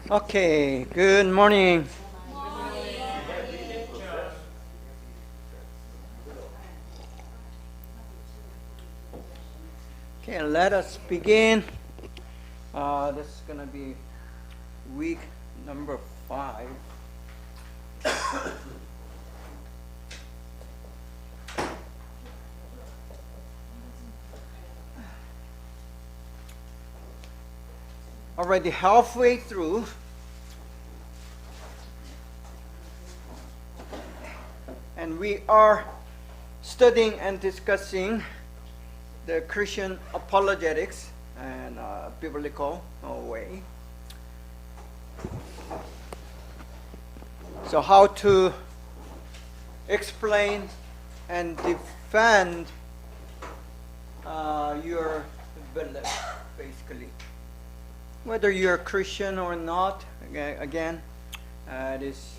Okay, good morning. Okay, let us begin. This is going to be week number 5. Already halfway through. And we are studying and discussing the Christian apologetics and biblical way. So how to explain and defend your belief, basically. Whether you're a Christian or not, again, it is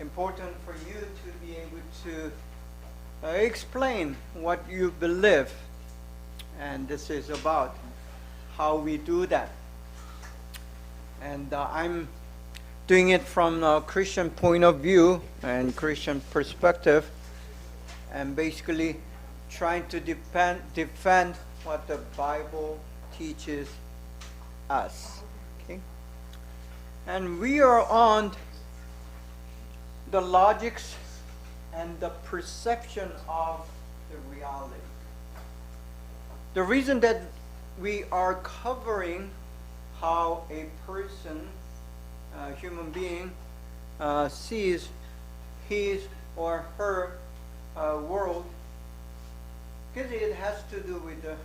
important for you to be able to explain what you believe. And this is about how we do that. And I'm doing it from a Christian point of view and Christian perspective, and basically trying to defend what the Bible teaches us. Okay? And we are on the logics and the perception of the reality. The reason that we are covering how a person, a human being, sees his or her world, because it has to do with the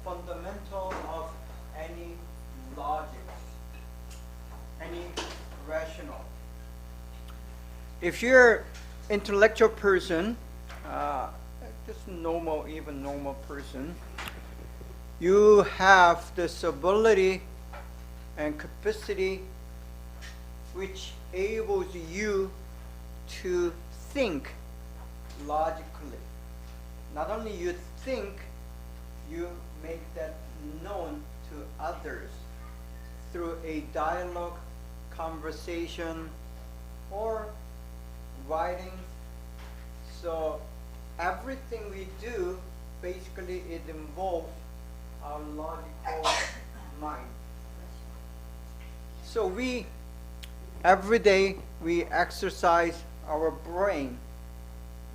fundamental of any logic, any rational. If you're intellectual person, just normal, even normal person, you have this ability and capacity which enables you to think logically. Not only you think, you make that known to others through a dialogue, conversation, or writing. So everything we do, basically it involves our logical mind. So we, every day, we exercise our brain.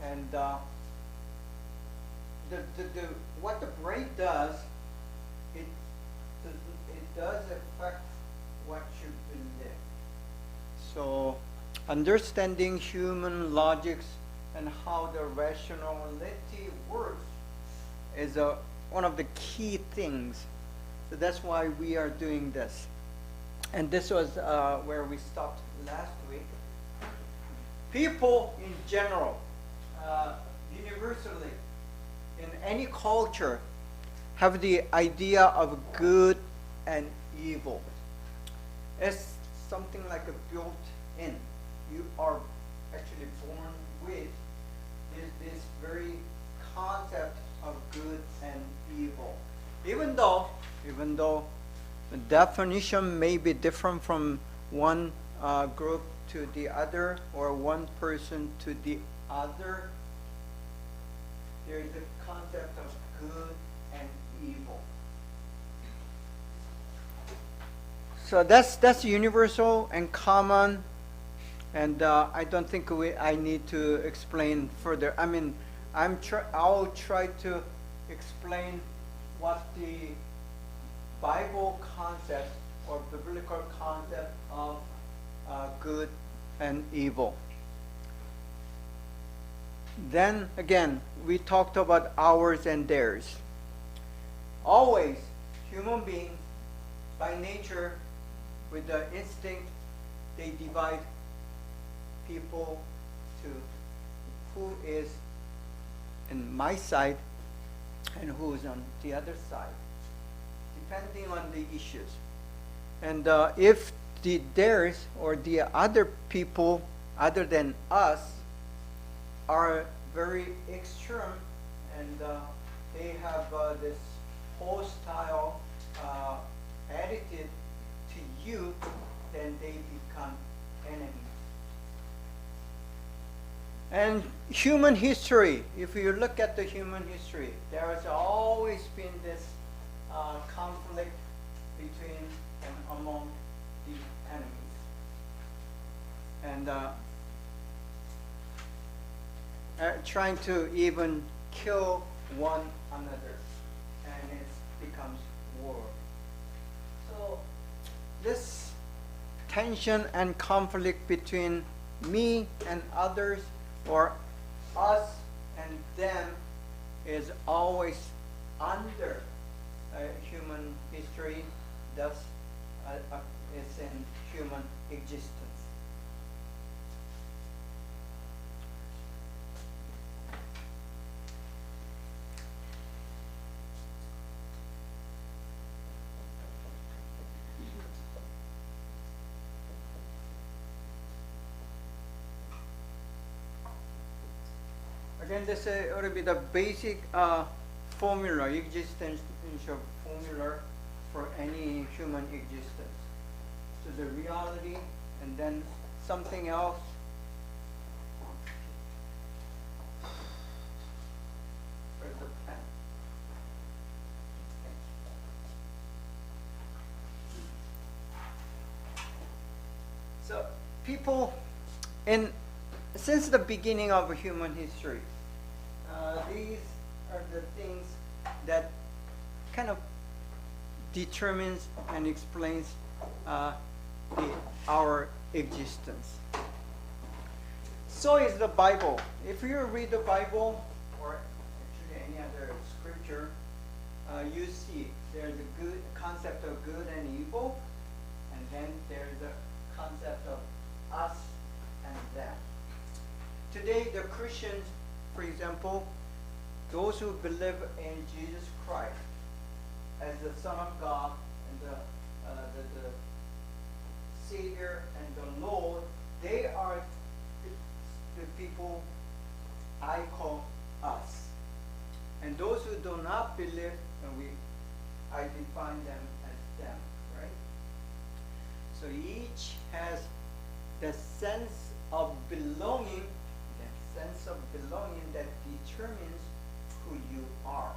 And what the brain does, it does affect what you believe. So understanding human logics and how the rationality works is one of the key things. So that's why we are doing this. And this was where we stopped last week. People in general, universally, in any culture, have the idea of good and evil. It's something like a built-in. You are actually born with this very concept of good and evil. Even though the definition may be different from one group to the other or one person to the other, there is a concept of good and evil. So that's universal and common, and I don't think I need to explain further. I mean, I'll try to explain what the Bible concept or biblical concept of good and evil. Then again, we talked about ours and theirs. Always, human beings, by nature, with the instinct, they divide people to who is in my side and who is on the other side, depending on the issues. And if the theirs or the other people other than us are very extreme and they have this hostile attitude to you, then they become enemies. And human history, if you look at the human history, there has always been this conflict between and among the enemies. And trying to even kill one another, and it becomes war. So this tension and conflict between me and others, or us and them, is always under human history, thus is in human existence. Again, this ought to be the basic formula, existential formula for any human existence. So the reality, and then something else. Where's the pen? So people, since the beginning of human history, these are the things that kind of determines and explains our existence. So is the Bible. If you read the Bible, or actually any other scripture, you see there's a good concept of good and evil, and then there's the concept of us and them. Today, the Christians, for example, those who believe in Jesus Christ as the Son of God and the Savior and the Lord, they are the people I call us. And those who do not believe, I define them as them, right? So each has the sense of belonging, that determines who you are.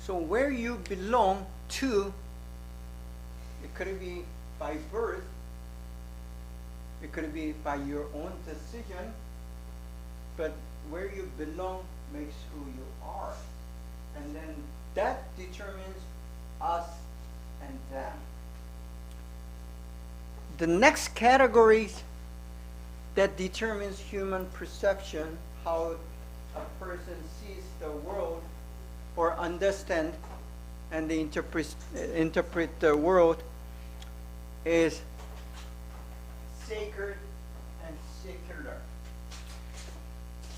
So where you belong to, it could be by birth, it could be by your own decision, but where you belong makes who you are. And then that determines us and them. The next categories that determines human perception, how a person sees the world or understand and they interpret the world, is sacred and secular.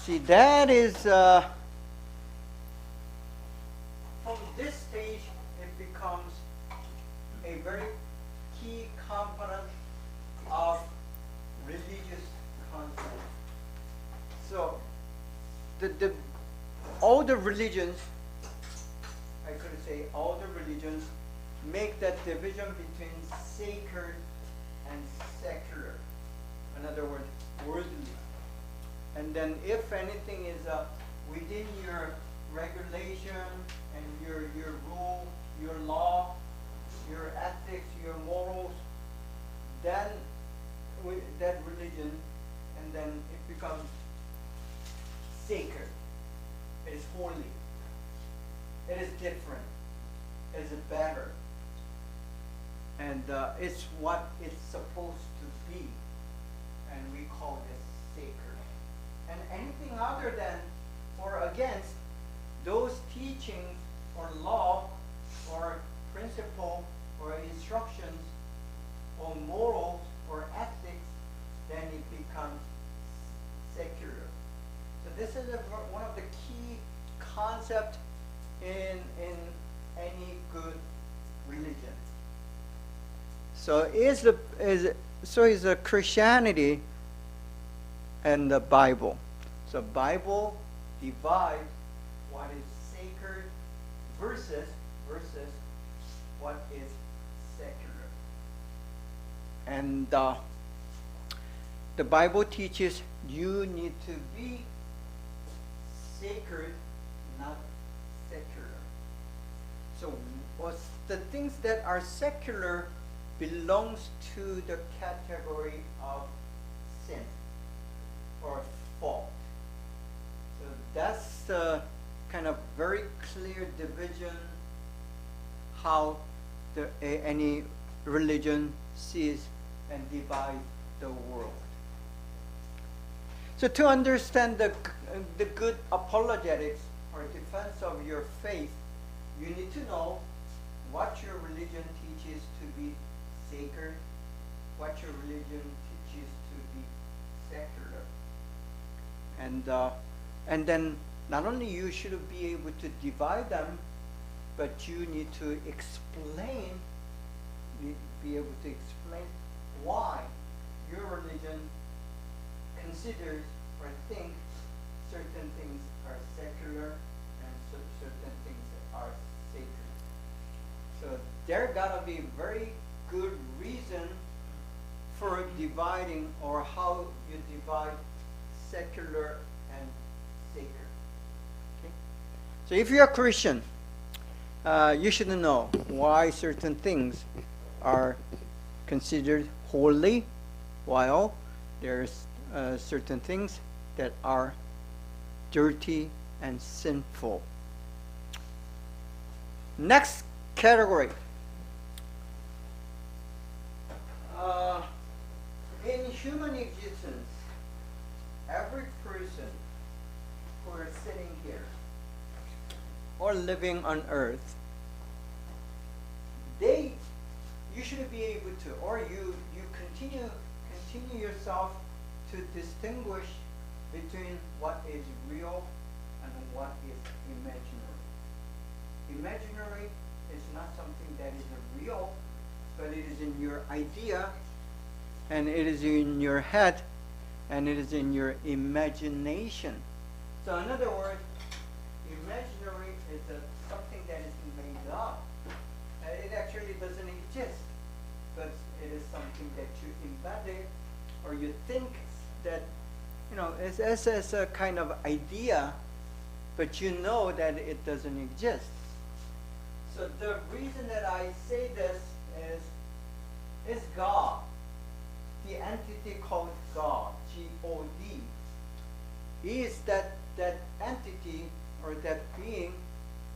See, that is, from this stage, it becomes a very key component of religious concept. So, all the religions, I could say all the religions, make that division between sacred and secular. In other words, worldly. And then if anything is within your regulation and your rule, your law, your ethics, your morals, then with that religion, and then it becomes sacred. It is holy. It is different. It is better. And it's what it's supposed to be. And we call this sacred. And anything other than or against those teachings or law or principle or instructions or morals or ethics, then it becomes secular. So this is one of the key concepts in any good religion. So is a Christianity and the Bible. So Bible divides what is sacred versus what is secular. And the Bible teaches you need to be sacred, not secular. So the things that are secular belongs to the category of sin or fault. So that's the kind of very clear division how any religion sees and divides the world. So to understand the good apologetics or defense of your faith, you need to know what your religion teaches to be sacred, what your religion teaches to be secular. And then not only you should be able to divide them, but you need to be able to explain why your religion considers or thinks certain things are secular and certain things are sacred. So there gotta be very good reason for dividing or how you divide secular and sacred. Okay? So if you're a Christian, you should know why certain things are considered holy, while there's certain things that are dirty and sinful. Next category. In human existence, every person who is sitting here or living on earth, you should be able to, or you continue yourself to distinguish between what is real and what is imaginary. Imaginary is not something that is real, but it is in your idea, and it is in your head, and it is in your imagination. So in other words, imaginary is something that is made up. It actually doesn't exist, but it is something that you embody, or you think that, it's as a kind of idea, but you know that it doesn't exist. So the reason that I say this is God, the entity called God, G-O-D, is that entity or that being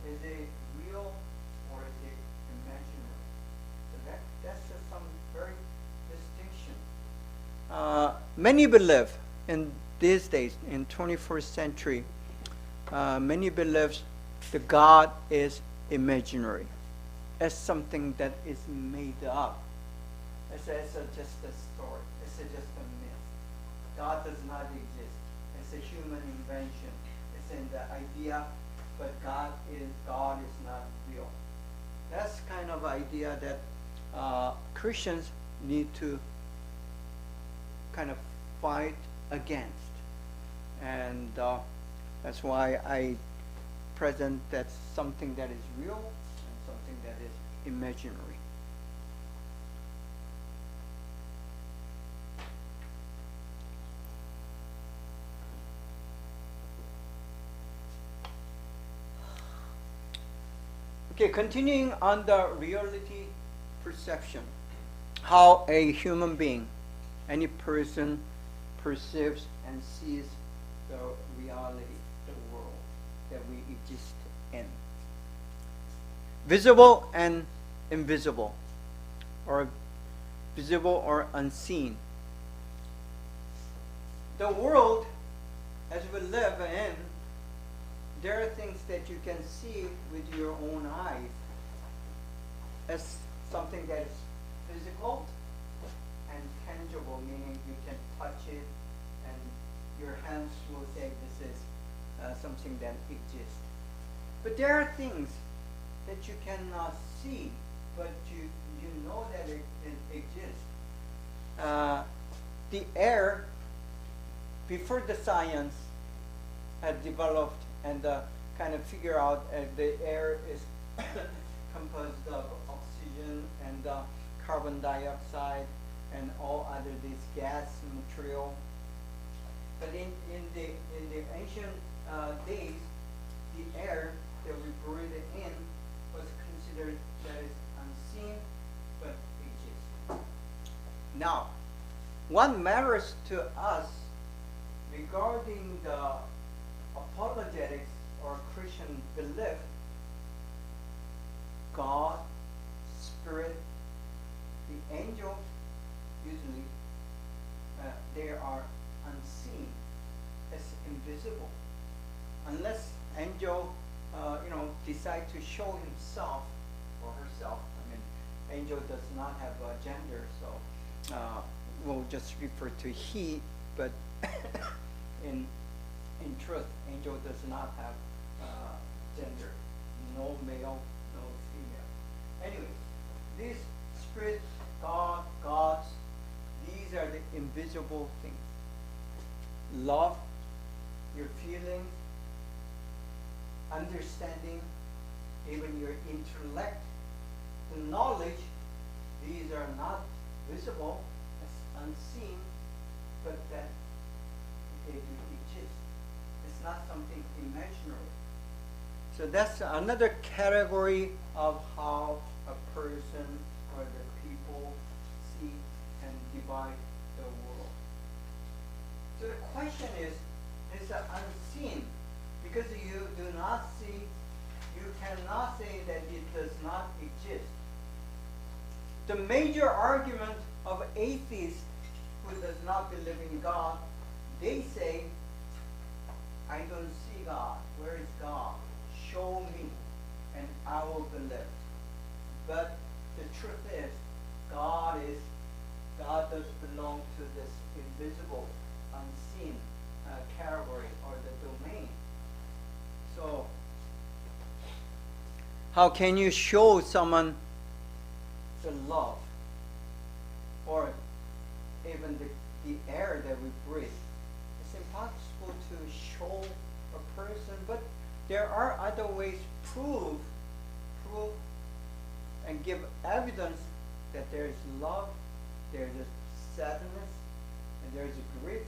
is a real or is it imaginary? So that's just some very distinction. Many believe in these days, in 21st century, many believe the God is imaginary, as something that is made up. It's just a story. It's just a myth. God does not exist. It's a human invention. It's in the idea, but God is not real. That's kind of idea that Christians need to kind of fight against, and that's why I present that something that is real and something that is imaginary. Okay, continuing on the reality perception, how a human being, any person, perceives and sees the reality, the world that we exist in. Visible and invisible, or visible or unseen. The world as we live in, there are things that you can see with your own eyes as something that is physical and tangible, meaning you can touch it and your hands will say this is something that exists. But there are things that you cannot see but you know that it exists. The air, before the science had developed and kind of figure out the air is composed of oxygen and carbon dioxide and all other these gas material. But in the ancient days, the air that we breathe in was considered that is unseen but exists. Now, what matters to us regarding the apologetics or Christian belief, God, Spirit, the angels, usually they are unseen, as invisible. Unless angel, decide to show himself or herself. I mean, angel does not have a gender, so we'll just refer to he. But in truth, angel does not have gender. No male, no female. Anyway, these spirit, God, gods, these are the invisible things. Love, your feelings, understanding, even your intellect, the knowledge, these are not visible, as unseen, but that they do exist. It's not something imaginary. So that's another category of how a person or the people see and divide the world. So the question is unseen. Because you do not see, you cannot say that it does not exist. The major argument of atheists who does not believe in God, they say, I don't see God. Where is God? Show me, and I will believe. But the truth is, God does belong to this invisible, unseen category or the domain. So, how can you show someone the love or even the air that we breathe? It's impossible to show a person, but there are other ways prove and give evidence that there is love, there is sadness, and there is grief,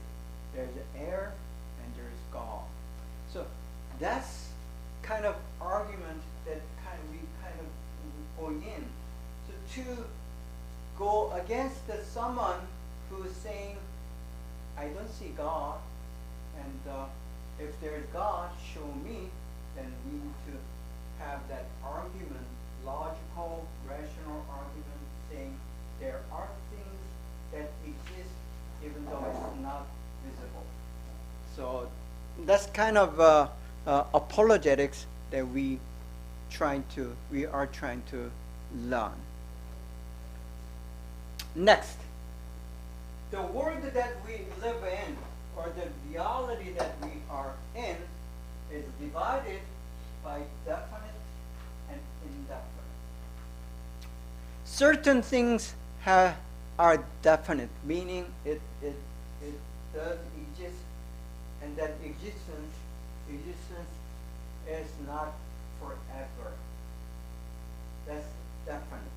there is air, and there is God. So that's kind of argument that we go in. So to go against someone who is saying, I don't see God, and if there is God, show me, then we need to have that argument, logical, rational argument, saying there are things that exist even though it's not visible. So that's kind of apologetics that we are trying to learn. Next, the world that we live in, or the reality that we are in, is divided by definite and indefinite. Certain things are definite, meaning it does exist, and that existence is not forever. That's definite.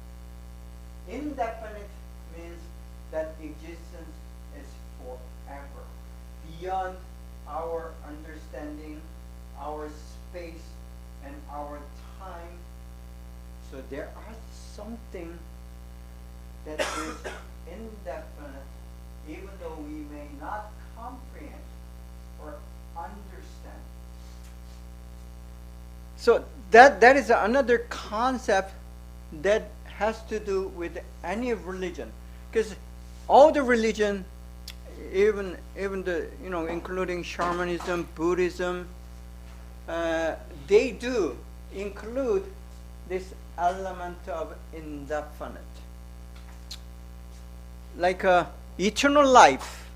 Indefinite means that existence is forever, beyond our understanding, our space, and our time. So there are something that is indefinite, even though we may not comprehend or understand. So that is another concept that has to do with any religion, because all the religion, even the including shamanism, Buddhism, they do include this element of indefinite, like eternal life.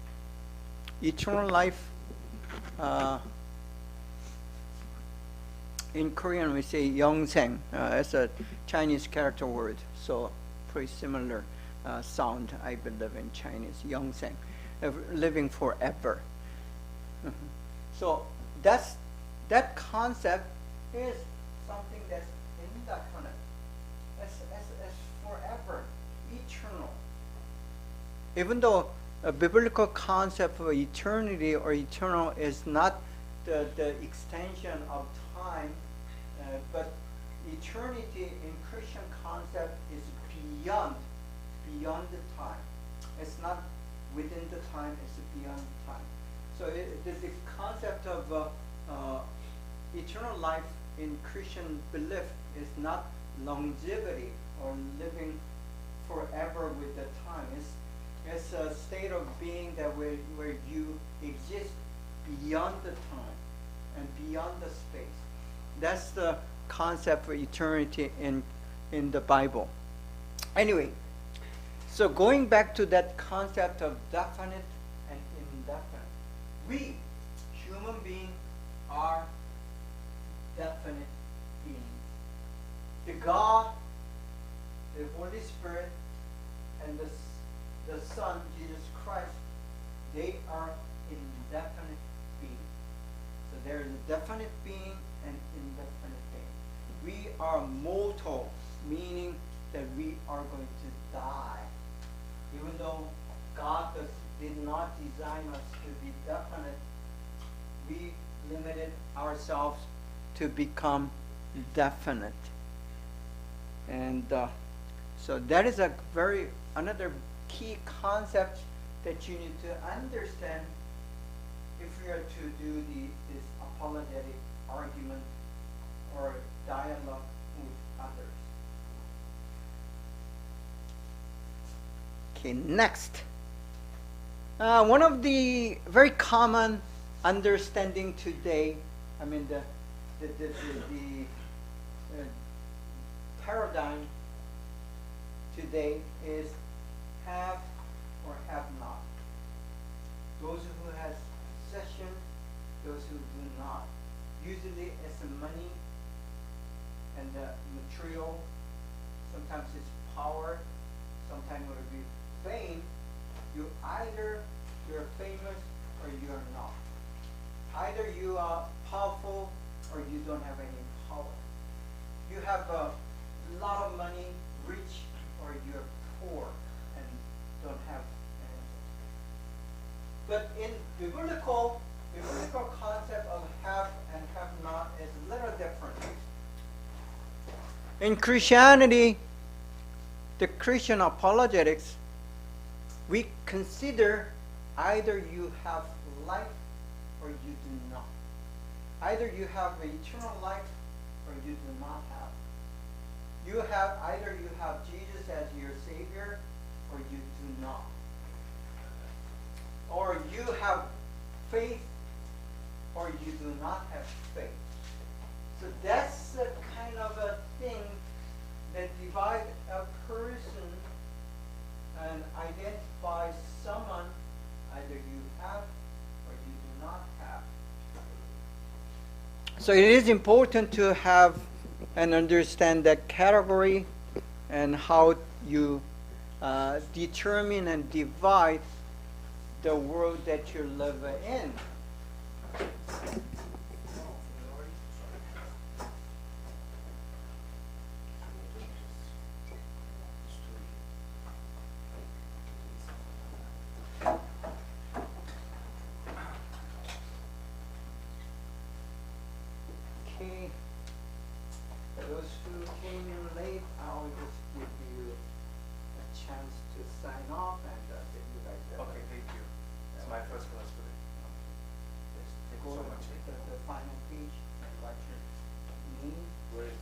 in Korean we say 영생. It's a Chinese character word, so pretty similar sound, I believe, in Chinese. 영생, living forever. So that concept is something that's indefinite. It's forever, eternal. Even though a biblical concept of eternity or eternal is not the extension of time, but eternity in Christian concept is beyond the time. It's not within the time, it's beyond time. So the concept of eternal life in Christian belief is not longevity or living forever with the time. It's a state of being that where you exist beyond the time and beyond the space. That's the concept for eternity in the Bible. Anyway, so going back to that concept of definite and indefinite, we human beings are definite beings. The God, the Holy Spirit, and the Son, Jesus Christ, they are indefinite beings. So there is a definite being and indefinite being. We are mortal, meaning that we are going to die. Even though God did not design us to be definite, we limited ourselves to become definite. And so that is another key concept that you need to understand if we are to do this apologetic argument or dialogue with others. Okay, next. One of the very common understanding today, I mean the paradigm today is have or have not. Those who has possession, those who do not. Usually it's the money and the material. Sometimes it's power. Sometimes it will be fame. You're famous or you're not. Either you are powerful or you don't have any power. You have a lot of money, rich, or you're poor and don't have anything. But in biblical concept of have and have not is a little different. In Christianity, the Christian apologetics, we consider either you have life or you do not. Either you have eternal life or you do not have. Either you have Jesus as your Savior or you do not. Or you have faith or you do not have faith. So that's the kind of a thing that divides a person and identifies someone either you have or you do not have. So it is important to have and understand that category and how you determine and divide the world that you live in. Okay. For those who came in late, I'll just give you a chance to sign off and get you guys there. Okay, thank you. It's my first class today. Just Thank go you so to much. the final page and write your name. Where is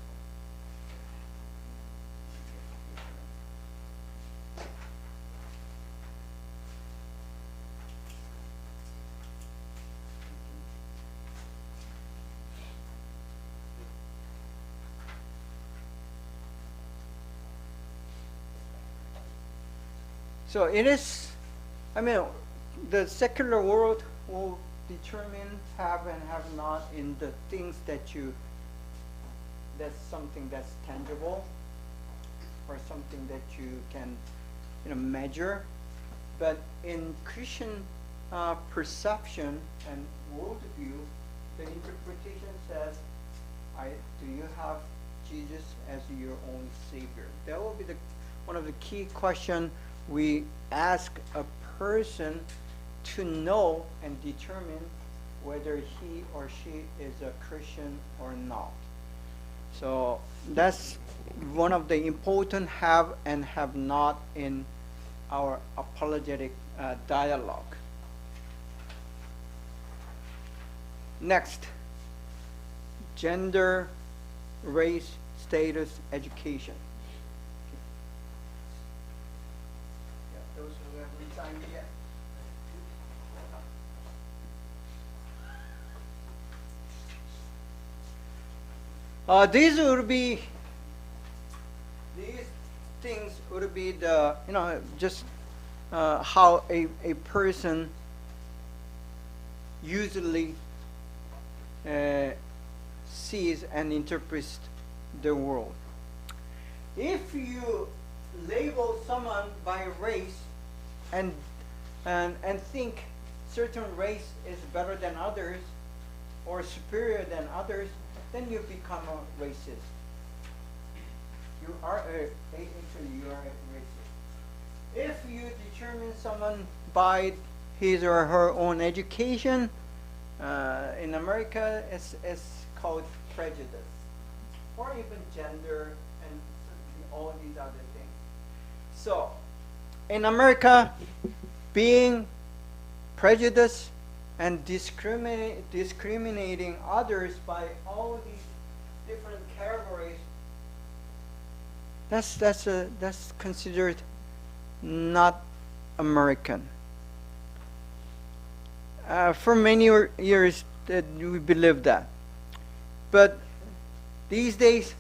So it is, I mean, the secular world will determine have and have not in the things that you that's something that's tangible or something that you can measure. But in Christian perception and worldview, the interpretation says, do you have Jesus as your only Savior? That will be one of the key questions we ask a person to know and determine whether he or she is a Christian or not. So that's one of the important have and have not in our apologetic dialogue. Next, gender, race, status, education. Yeah, those who haven't signed yet. These things would be the, just how a person usually sees and interprets the world. If you label someone by race and think certain race is better than others or superior than others, then you become a racist. You are actually you are a racist. If you determine someone by his or her own education, in America it's called prejudice, or even gender and all these other things. So, in America, being prejudiced and discriminating others by all these different categories, that's considered not American. For many years, we believed that, but these days,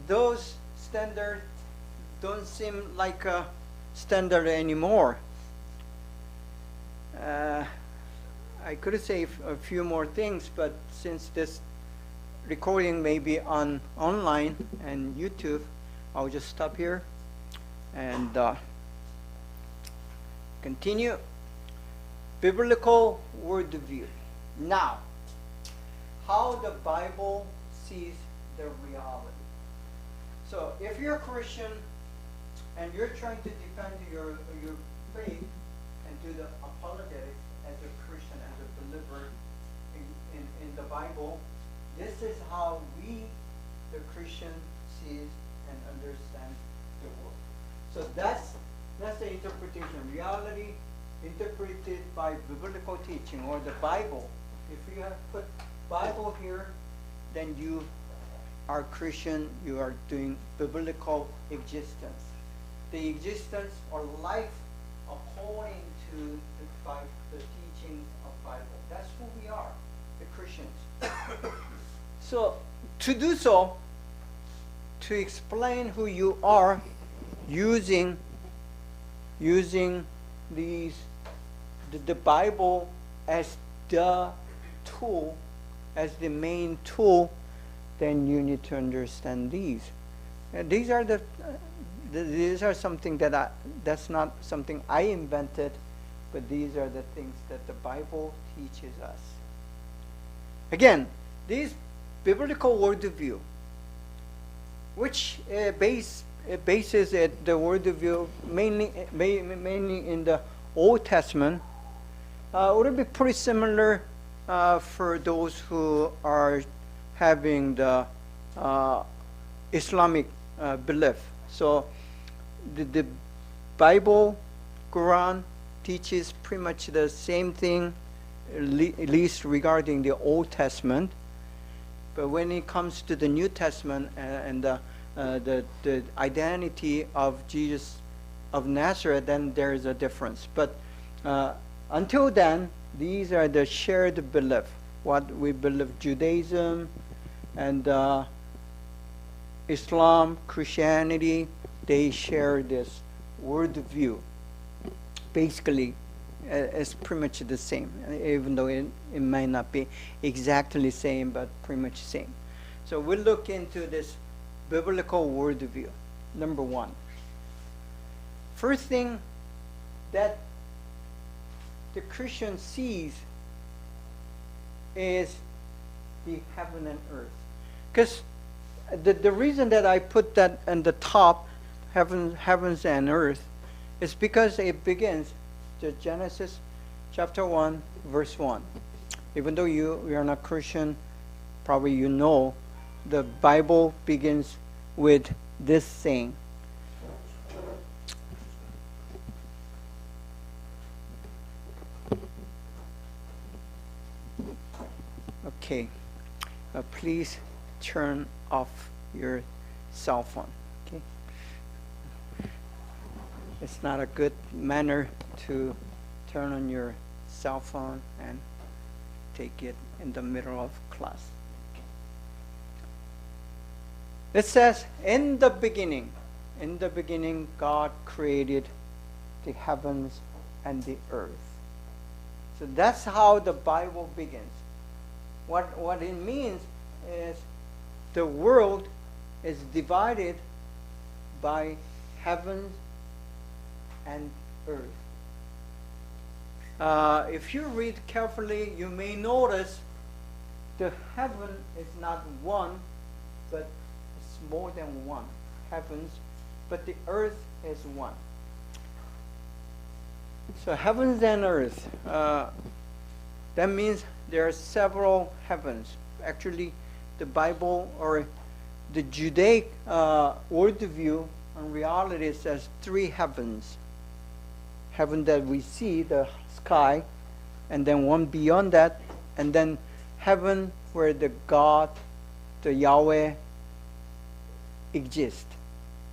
those standards don't seem like a standard anymore. I could say a few more things, but since this recording may be online and YouTube, I'll just stop here and continue. Biblical worldview. Now, how the Bible sees the reality. So, if you're a Christian and you're trying to defend your faith and do the apologetics as a Christian, as a believer in the Bible, this is how we, the Christian, sees and understand the world. So that's the interpretation. Reality interpreted by biblical teaching or the Bible. If you have put Bible here, then you are Christian, you are doing biblical existence. The existence or life according to the teachings of Bible. That's who we are, the Christians. So to do so, to explain who you are, using the Bible as the tool, as the main tool, then you need to understand these. These are something that's not something I invented, but these are the things that the Bible teaches us. Again, these biblical worldview, which bases it, the worldview mainly in the Old Testament, would be pretty similar for those who are having the Islamic belief. So the Bible, Quran, teaches pretty much the same thing, at least regarding the Old Testament. But when it comes to the New Testament and the identity of Jesus of Nazareth, then there is a difference. But until then, these are the shared belief. What we believe, Judaism and Islam, Christianity, they share this worldview. Basically, it's pretty much the same, even though it might not be exactly the same, but pretty much the same. So we'll look into this biblical worldview. Number one. First thing that the Christian sees is the heaven and earth. Because the reason that I put that on the top, heavens and earth, is because it begins, the Genesis chapter 1, verse 1. Even though you are not Christian, probably you know, the Bible begins with this saying. Okay, please turn off your cell phone. Okay, it's not a good manner to turn on your cell phone and take it in the middle of class. It says, in the beginning, God created the heavens and the earth. So that's how the Bible begins. What it means is the world is divided by heavens and earth. If you read carefully, you may notice the heaven is not one, but it's more than one heavens, but the earth is one. So heavens and earth, that means there are several heavens. Actually, the Bible or the Judaic worldview on reality says three heavens. Heaven that we see, the sky, and then one beyond that, and then heaven where the God, the Yahweh, exist.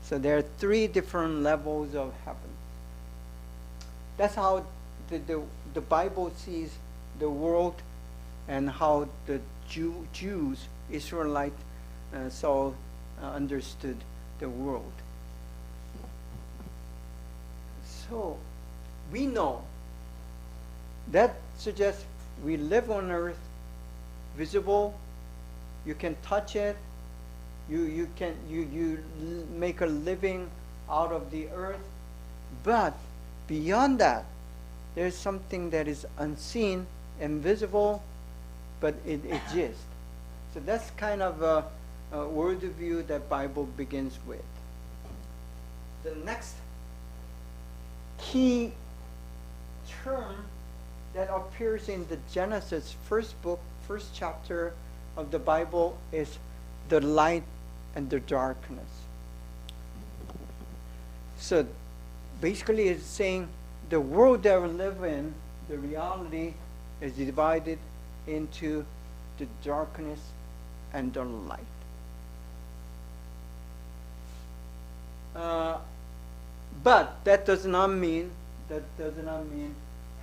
So there are three different levels of heaven. That's how the Bible sees the world, and how the Jews, Israelites, understood the world. So we know that suggests we live on earth, visible, you can touch it, you make a living out of the earth, but beyond that, there's something that is unseen, invisible, but it exists. So that's kind of a worldview that Bible begins with. The next key term that appears in the Genesis first chapter of the Bible is the light and the darkness. So basically it's saying the world that we live in, the reality is divided into the darkness and the light. But that does not mean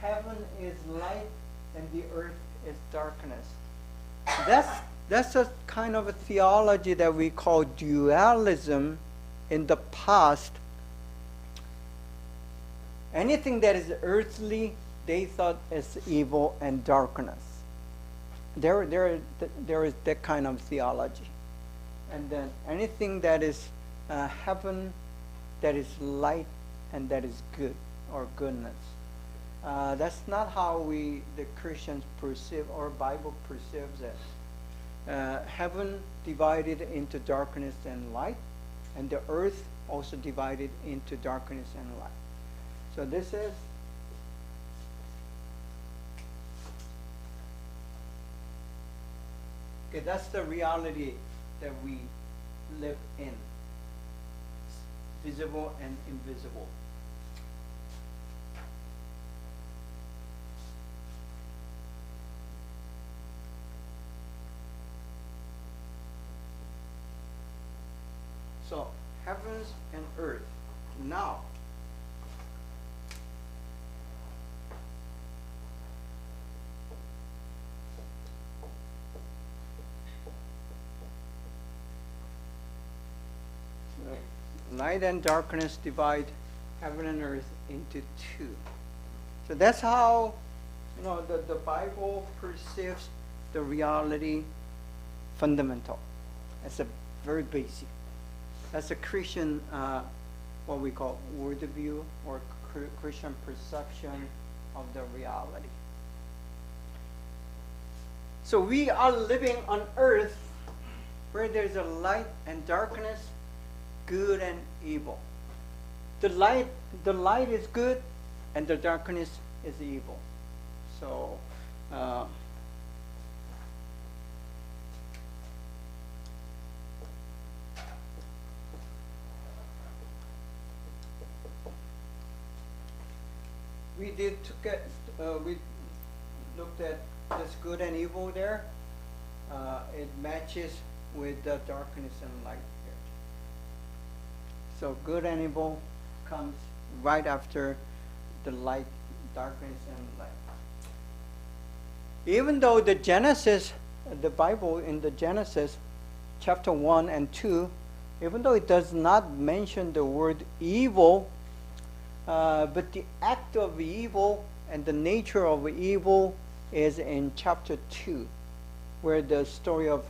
heaven is light and the earth is darkness. That's a kind of a theology that we call dualism. In the past, anything that is earthly, they thought is evil and darkness. There is that kind of theology. And then anything that is heaven, that is light, and that is good or goodness. That's not how the Christians perceive, or Bible perceives it. Heaven divided into darkness and light, and the earth also divided into darkness and light. So this is that's the reality that we live in. Visible and invisible. So, heavens and earth. Now, light and darkness divide heaven and earth into two. So that's how the Bible perceives the reality fundamental. It's a very basic. That's a Christian, what we call worldview or Christian perception of the reality. So we are living on earth where there's a light and darkness, good and evil. The light is good and the darkness is evil. So we looked at this good and evil there. It matches with the darkness and light here. So good and evil comes right after the light, darkness and light. Even though the Genesis, the Bible in the Genesis, chapter 1 and 2, even though it does not mention the word evil, but the act of evil and the nature of evil is in chapter 2, where the story of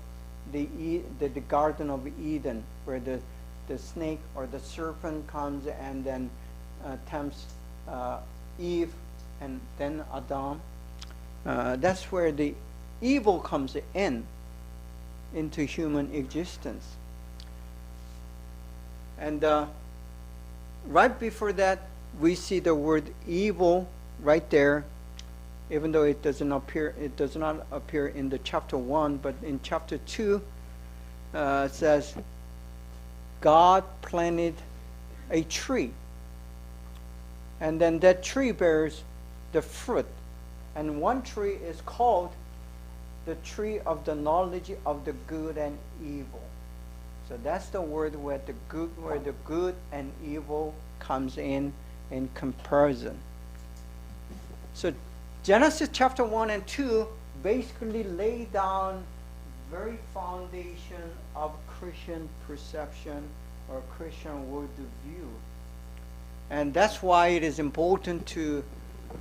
the Garden of Eden, where the snake or the serpent comes and then tempts Eve and then Adam. That's where the evil comes into human existence. And right before that, we see the word evil right there, even though it does not appear in the chapter 1, but in chapter 2 it says God planted a tree, and then that tree bears the fruit, and one tree is called the tree of the knowledge of the good and evil. So that's the word where the good and evil comes in comparison. So Genesis chapter 1 and 2 basically lay down very foundation of Christian perception or Christian worldview. And that's why it is important to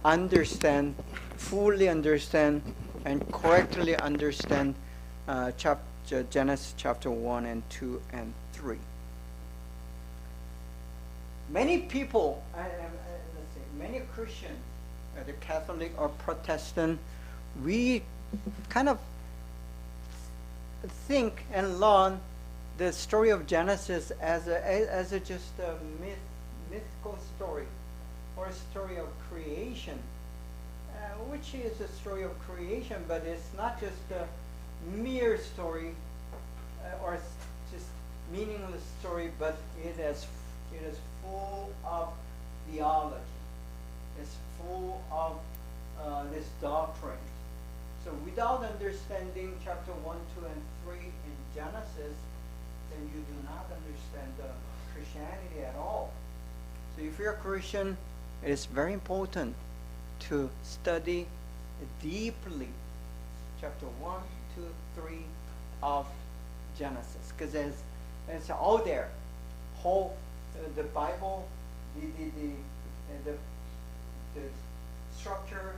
understand, fully understand, and correctly understand Genesis chapter 1 and 2 and 3. Many people, many Christians, whether Catholic or Protestant, we kind of think and learn the story of Genesis as just a mythical story or a story of creation, which is a story of creation, but it's not just a mere story or just meaningless story, but it is full of theology. It's full of this doctrine. So without understanding chapter 1, 2, and 3 in Genesis, then you do not understand Christianity at all. So if you're a Christian, it is very important to study deeply chapter 1, 2, 3 of Genesis, because it's all there. The Bible, the structure,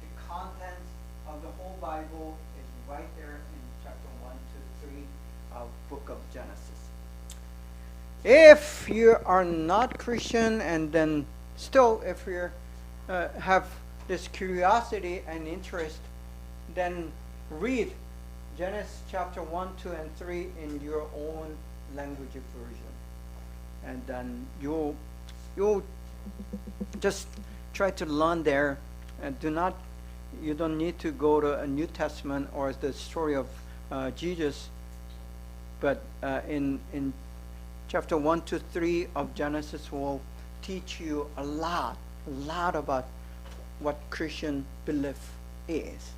the contents of the whole Bible is right there in chapter 1 to 3 of book of Genesis. If you are not Christian, and then still if you have this curiosity and interest, then read Genesis chapter 1, 2, and 3 in your own language version. And then you'll just try to learn there, and you don't need to go to a New Testament or the story of Jesus, but in chapter 1 to 3 of Genesis will teach you a lot about what Christian belief is.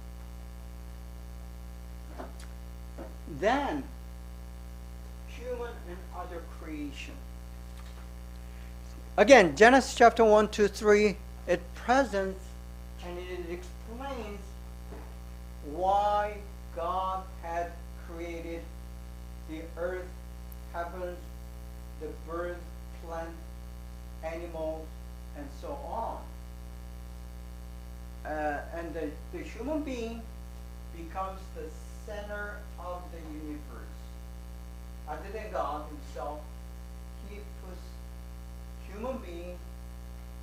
Then, human and other creation. Again, Genesis chapter 1, 2, 3, it presents and it explains why God had created the earth, heavens, the birds, plants, animals, and so on. And the human being becomes the center of the universe. other than God himself, he puts human being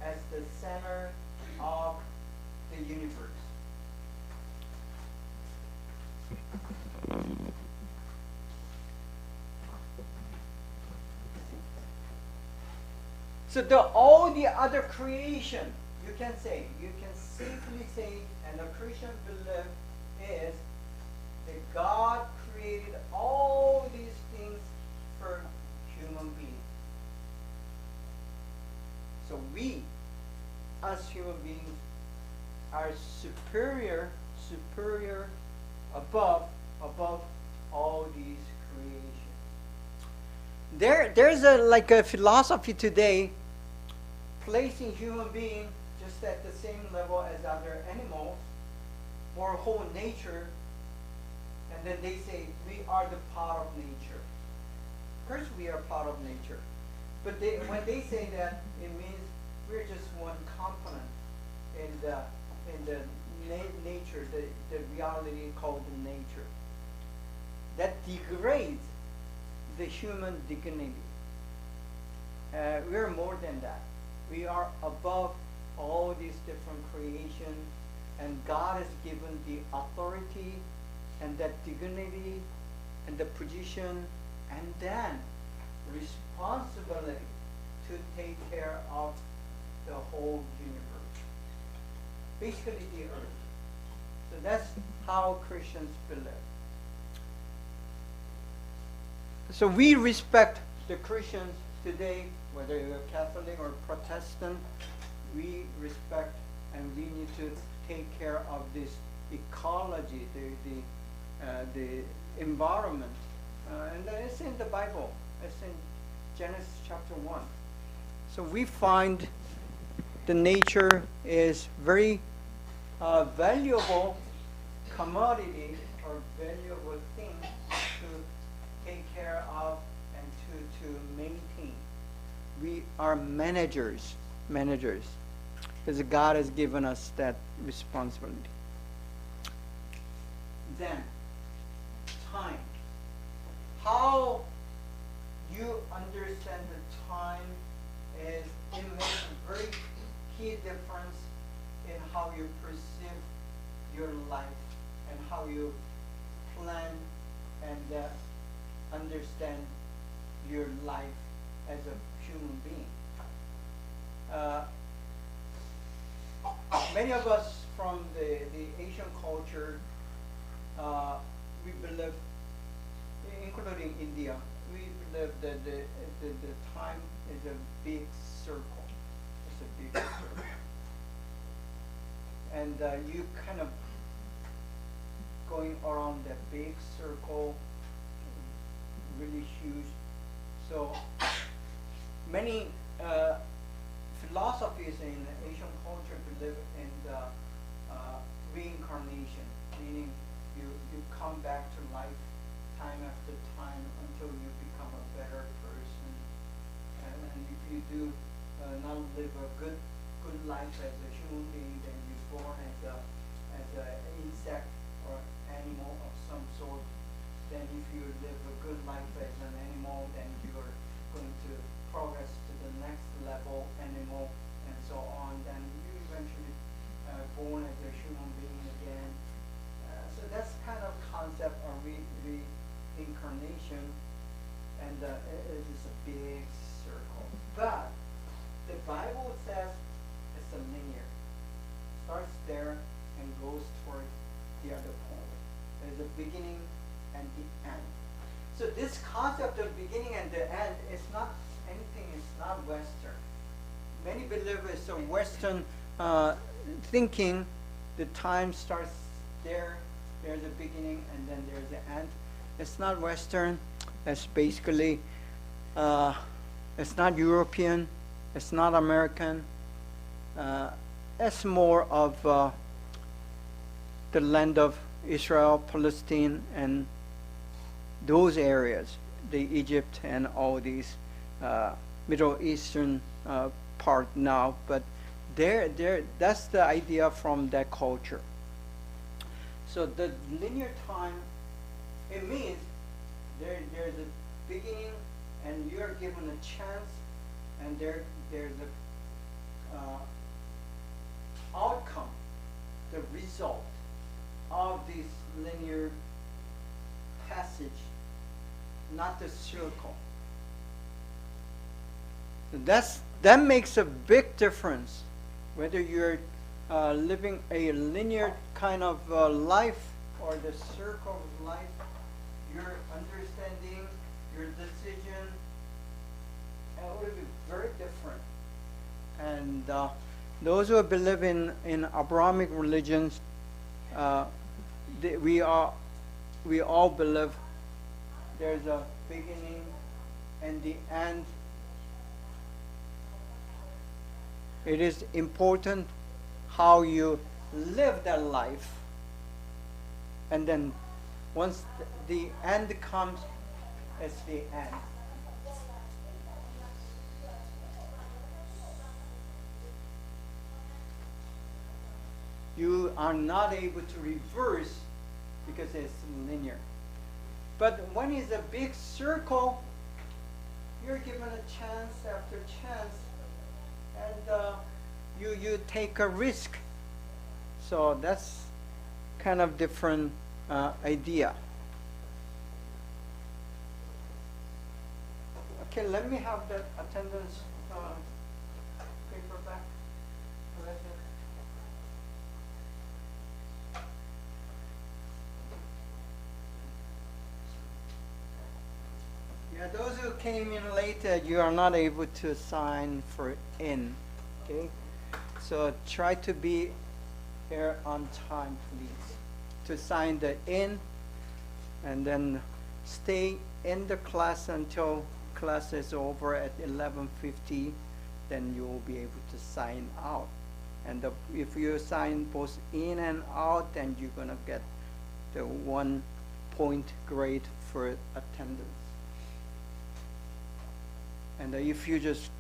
as the center of the universe. So all the other creation, you can safely say, and the Christian belief is that God created all these things for human beings. So we, as human beings, are superior above all these creations. There's a philosophy today placing human being just at the same level as other animals or whole nature, and then they say we are the part of nature. Of course we are part of nature, but when they say that, it means we're just one component in the nature, the reality called the nature. That degrades the human dignity. We're more than that. We are above all these different creation, and God has given the authority and that dignity and the position and then responsibility to take care of the whole universe. Basically the earth. So that's how Christians believe. So we respect the Christians today, whether you're Catholic or Protestant, we respect and we need to take care of this ecology, the environment. And it's in the Bible. It's in Genesis chapter 1. So we find the nature is very valuable commodity or valuable thing to take care of and to maintain. We are managers, because God has given us that responsibility. Then, time. How you understand the time is, it makes a very key difference in how you perceive your life and how you plan and understand your life as a human being. Many of us from the Asian culture, we believe, including India, we believe that the time is a big circle. It's a big circle. And you kind of going around that big circle, really huge. So many philosophies in Asian culture believe in the reincarnation, meaning you come back to life time after time until you become a better person. And if you do not live a good life as a human being, then you're born as an insect or animal of some sort. Then if you live a good life as an animal, then you are going to progress to the next level animal and so on. Then you eventually born as a human being again. So that's kind of concept of reincarnation, and it is a big circle. But the Bible says it's a linear. Starts there and goes toward the other point. There's a beginning and the end. So this concept of beginning and the end is not anything, it's not Western. Many believe it's a Western thinking. The time starts there, there's a beginning, and then there's an end. It's not Western. It's basically, it's not European. It's not American. It's more of the land of Israel, Palestine, and those areas, the Egypt and all these Middle Eastern part now. But that's the idea from that culture. So the linear time, it means there's beginning, and you're given a chance, and there's a outcome, the result of this linear passage, not the circle. That makes a big difference whether you're living a linear kind of life or the circle of life. Your understanding, your decision, will be very different. And those who believe in Abrahamic religions, we all believe there's a beginning and the end. It is important how you live that life, and then once the end comes, it's the end. You are not able to reverse because it's linear. But when it's a big circle, you're given a chance after chance, and you take a risk. So that's kind of different idea. Okay, let me have that attendance paper back. Yeah, those who came in late, you are not able to sign for in. Okay, so try to be here on time, please, to sign the in, and then stay in the class until class is over at 11:50. Then you will be able to sign out. And if you sign both in and out, then you're gonna get the 1 point grade for attendance. And if you just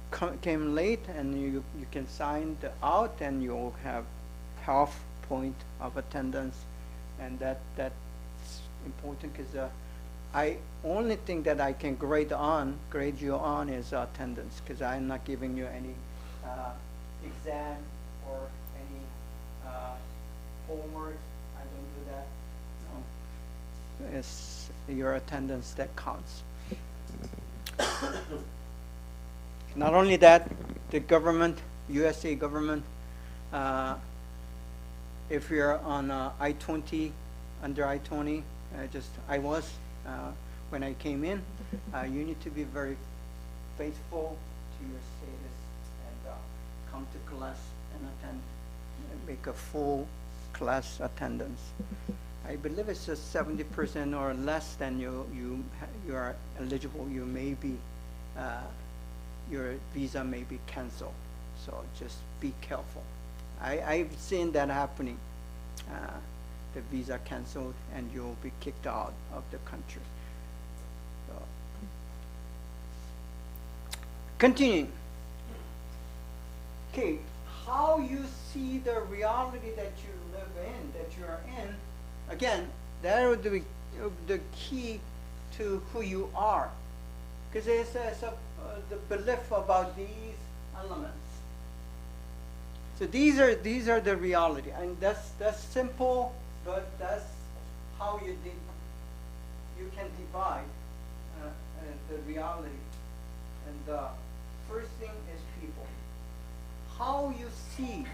came late and you can sign the out, and you'll have half point of attendance, and that's important because I only thing that I can grade you on is attendance, because I'm not giving you any exam or any homework. I don't do that. No. It's your attendance that counts. Not only that, the government, USA government, if you're on I-20, under I-20, I was when I came in, you need to be very faithful to your status and come to class and attend, make a full class attendance. I believe it's just 70% or less than you are eligible. You may be your visa may be canceled, so just be careful. I've seen that happening. The visa canceled and you'll be kicked out of the country. So, continuing. Okay, how you see the reality that you live in, that you are in, again, that would be the key to who you are. Because it's the belief about these elements. So these are the reality, and that's simple, but that's how you can divide the reality. And the first thing is people. How you see.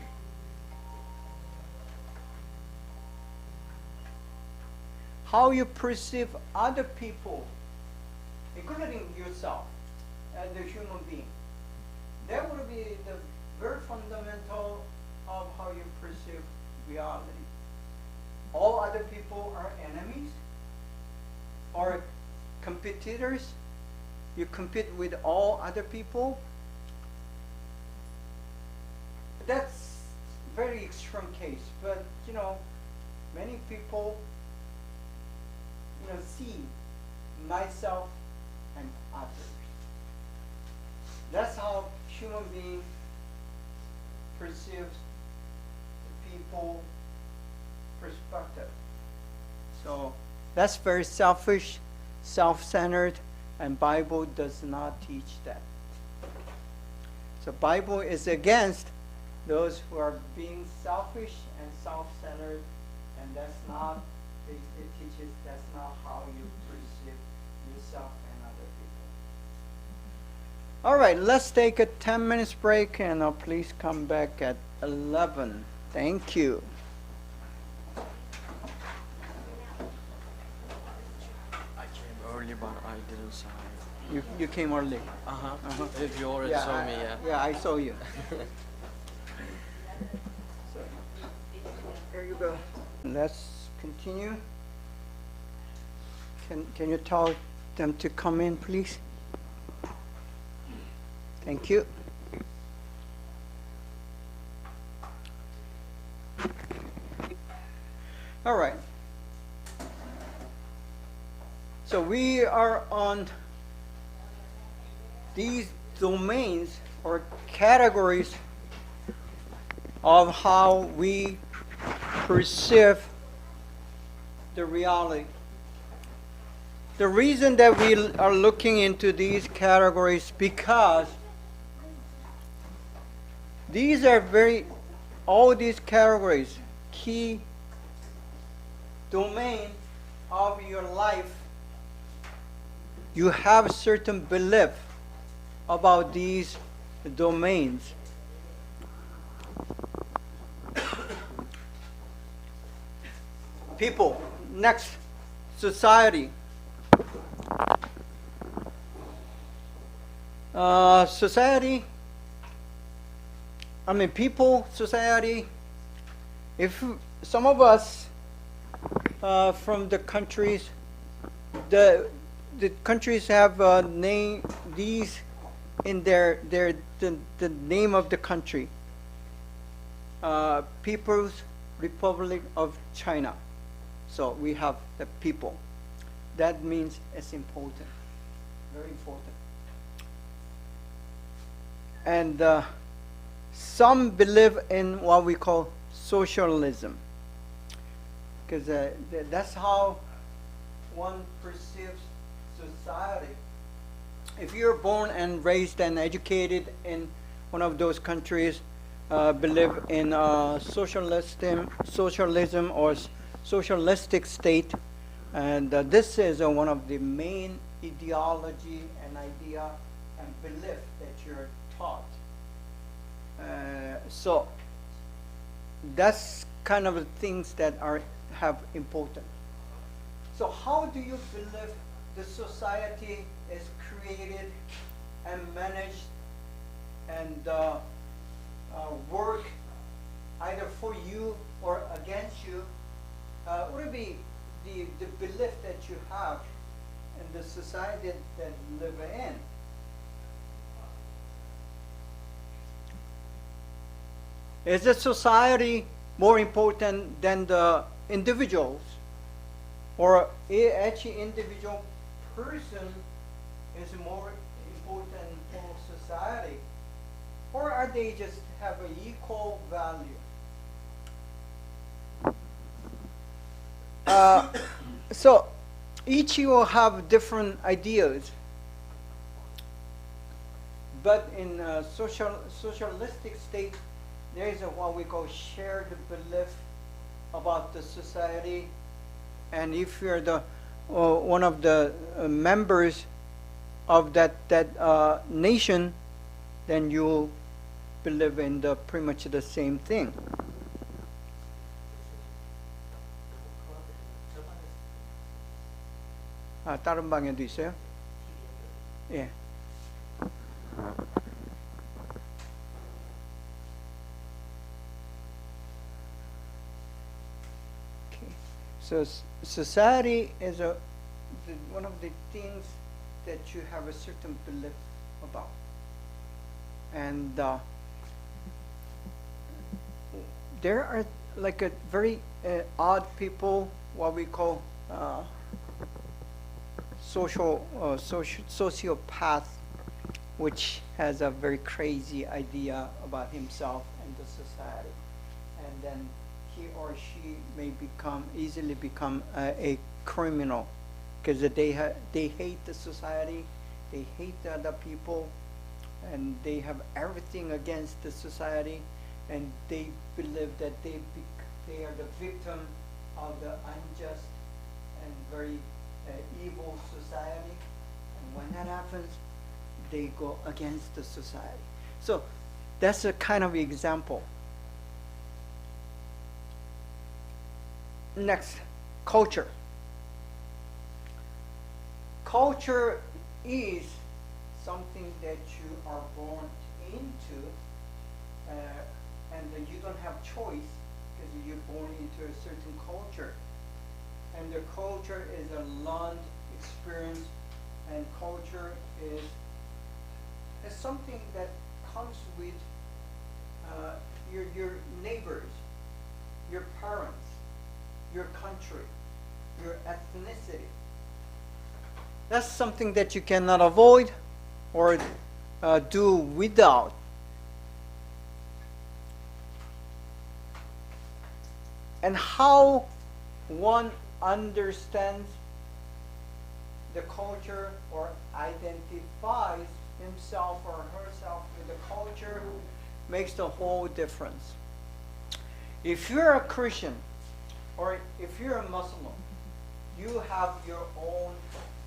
How you perceive other people, including yourself as a human being. That would be the very fundamental of how you perceive reality. All other people are enemies or competitors. You compete with all other people. That's very extreme case, but many people see myself and others. That's how human being perceives the people perspective. So that's very selfish, self-centered, and Bible does not teach that. So Bible is against those who are being selfish and self-centered, and that's not, it teaches that's not how you perceive yourself and other people. All right, let's take a 10 minutes break, and please come back at 11. Thank you. I came early, but I didn't sign. You came early. If you already saw me, yeah. Yeah, I saw you. So, here you go. Let's continue. Can you tell them to come in, please? Thank you. All right. So we are on these domains or categories of how we perceive the reality. The reason that we are looking into these categories because these are all these categories, key domain of your life, you have certain belief about these domains. People, next, society. People, society. If some of us from the countries, the countries have name these in the name of the country. People's Republic of China. So we have the people. That means it's important, very important. And some believe in what we call socialism, because that's how one perceives society. If you're born and raised and educated in one of those countries, believe in socialism or socialistic state, and this is one of the main ideology and idea and belief that you're taught. So that's kind of the things that have important. So how do you believe the society is created and managed and work either for you or against you? What would be the belief that you have in the society that you live in? Is the society more important than the individuals? Or actually individual person is more important for society? Or are they just have an equal value? So each will have different ideas. But in a socialistic state, there is what we call shared belief about the society. And if you're the one of the members of that nation, then you believe in pretty much the same thing. 다른 방에도 있어요? 예. So society is one of the things that you have a certain belief about. And there are like a very odd people, what we call sociopath, which has a very crazy idea about himself and the society. And then he or she may easily become a criminal, because they hate the society, they hate the other people, and they have everything against the society, and they believe that they are the victim of the unjust and very evil society. And when that happens, they go against the society. So that's a kind of example. Next, culture. Culture is something that you are born into, and that you don't have choice because you're born into a certain culture. And the culture is a learned experience, and culture is something that comes with your neighbors, your parents, your country, your ethnicity. That's something that you cannot avoid or do without. And how one understands the culture or identifies himself or herself with the culture makes the whole difference. If you're a Christian or if you're a Muslim, you have your own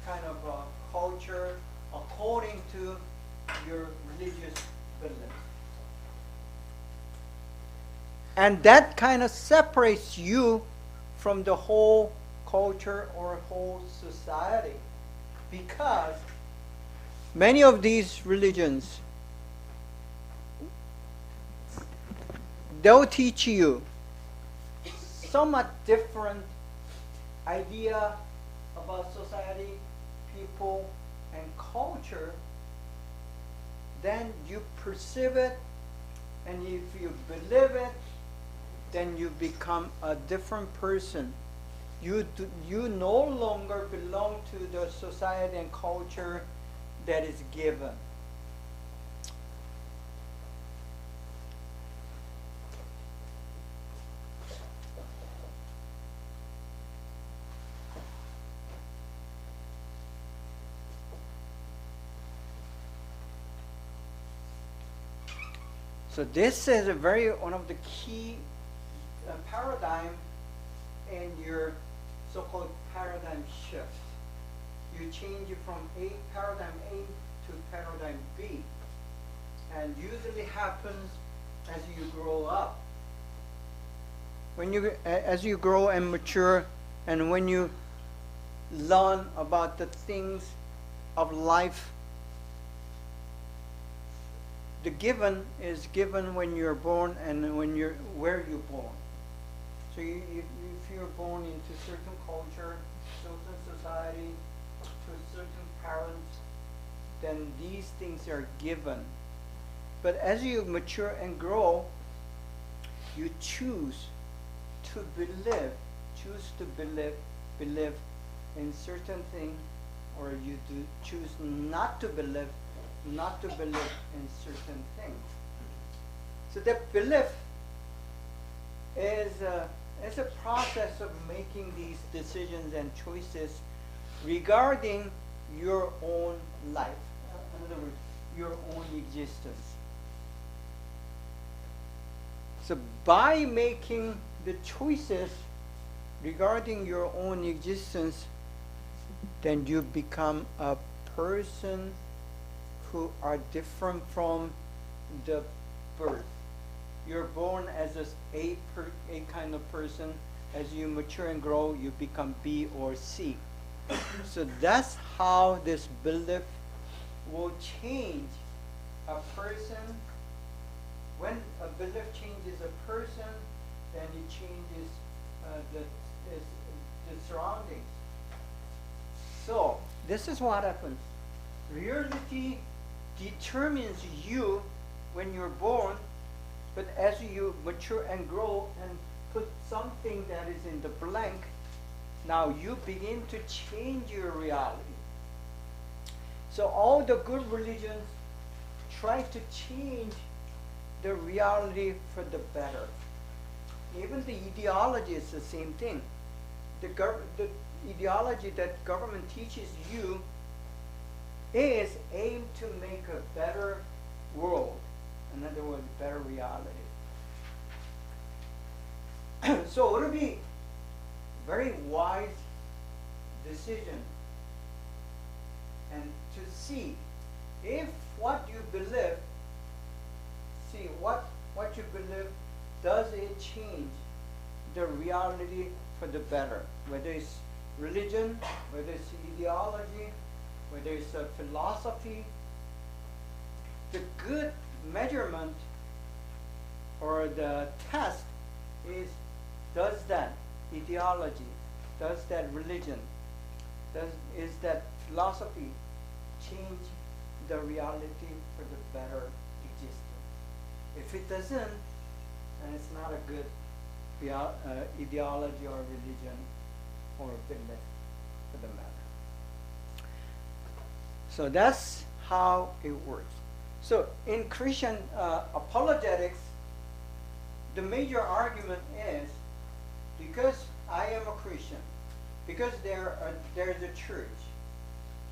kind of culture according to your religious beliefs. And that kind of separates you from the whole culture or whole society, because many of these religions, they'll teach you somewhat different idea about society, people, and culture. Then you perceive it, and if you believe it, then you become a different person. You no longer belong to the society and culture that is given. So this is one of the key paradigm in your so-called paradigm shift. You change it from paradigm A to paradigm B, and usually happens as you grow up. As you grow and mature, and when you learn about the things of life, the given is given when you're born and where you're born. So if you're born into certain culture, certain society, to certain parents, then these things are given. But as you mature and grow, you choose to believe in certain things, or you choose not to believe in certain things. So that belief is a process of making these decisions and choices regarding your own life. In other words, your own existence. So by making the choices regarding your own existence, then you become a person who are different from the birth. You're born as a kind of person. As you mature and grow, you become B or C. So that's how this belief will change a person. When a belief changes a person, then it changes the surroundings. So this is what happens. Reality determines you when you're born, but as you mature and grow and put something that is in the blank, now you begin to change your reality. So all the good religions try to change the reality for the better. Even the ideology is the same thing. ideology that government teaches you is aimed to make a better world. In other words, better reality. So it would be very wise decision and to see if what you believe, what you believe, does it change the reality for the better, whether it's religion, whether it's ideology, whether it's a philosophy. The good measurement or the test is, does that ideology, does that religion, is that philosophy change the reality for the better existence? If it doesn't, then it's not a good ideology or religion or belief for the matter. So that's how it works. So in Christian apologetics, the major argument is, because I am a Christian, because there's a church,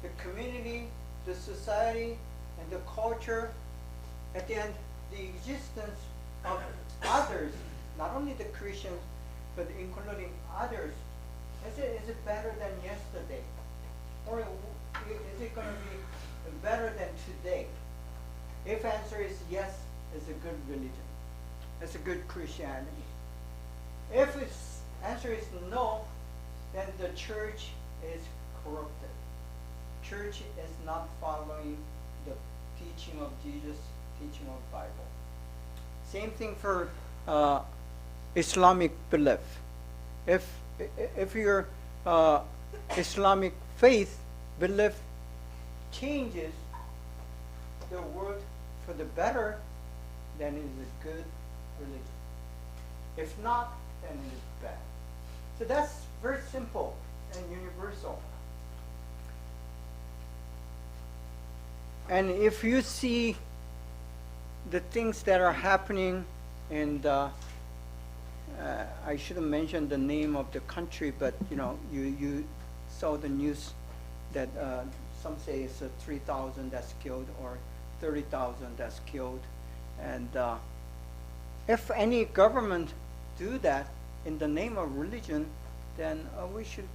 the community, the society, and the culture, at the end, the existence of others, not only the Christians, but including others, is it better than yesterday? Or is it going to be better than today? If answer is yes, it's a good religion. It's a good Christianity. If its answer is no, then the church is corrupted. Church is not following the teaching of Jesus, teaching of Bible. Same thing for Islamic belief. If your Islamic faith belief changes the world for the better, then it is a good religion. If not, then it is bad. So that's very simple and universal. And if you see the things that are happening in the, I shouldn't mention the name of the country, but you saw the news that some say it's 3,000 that's killed or 30,000 that's killed. And if any government do that in the name of religion, then we should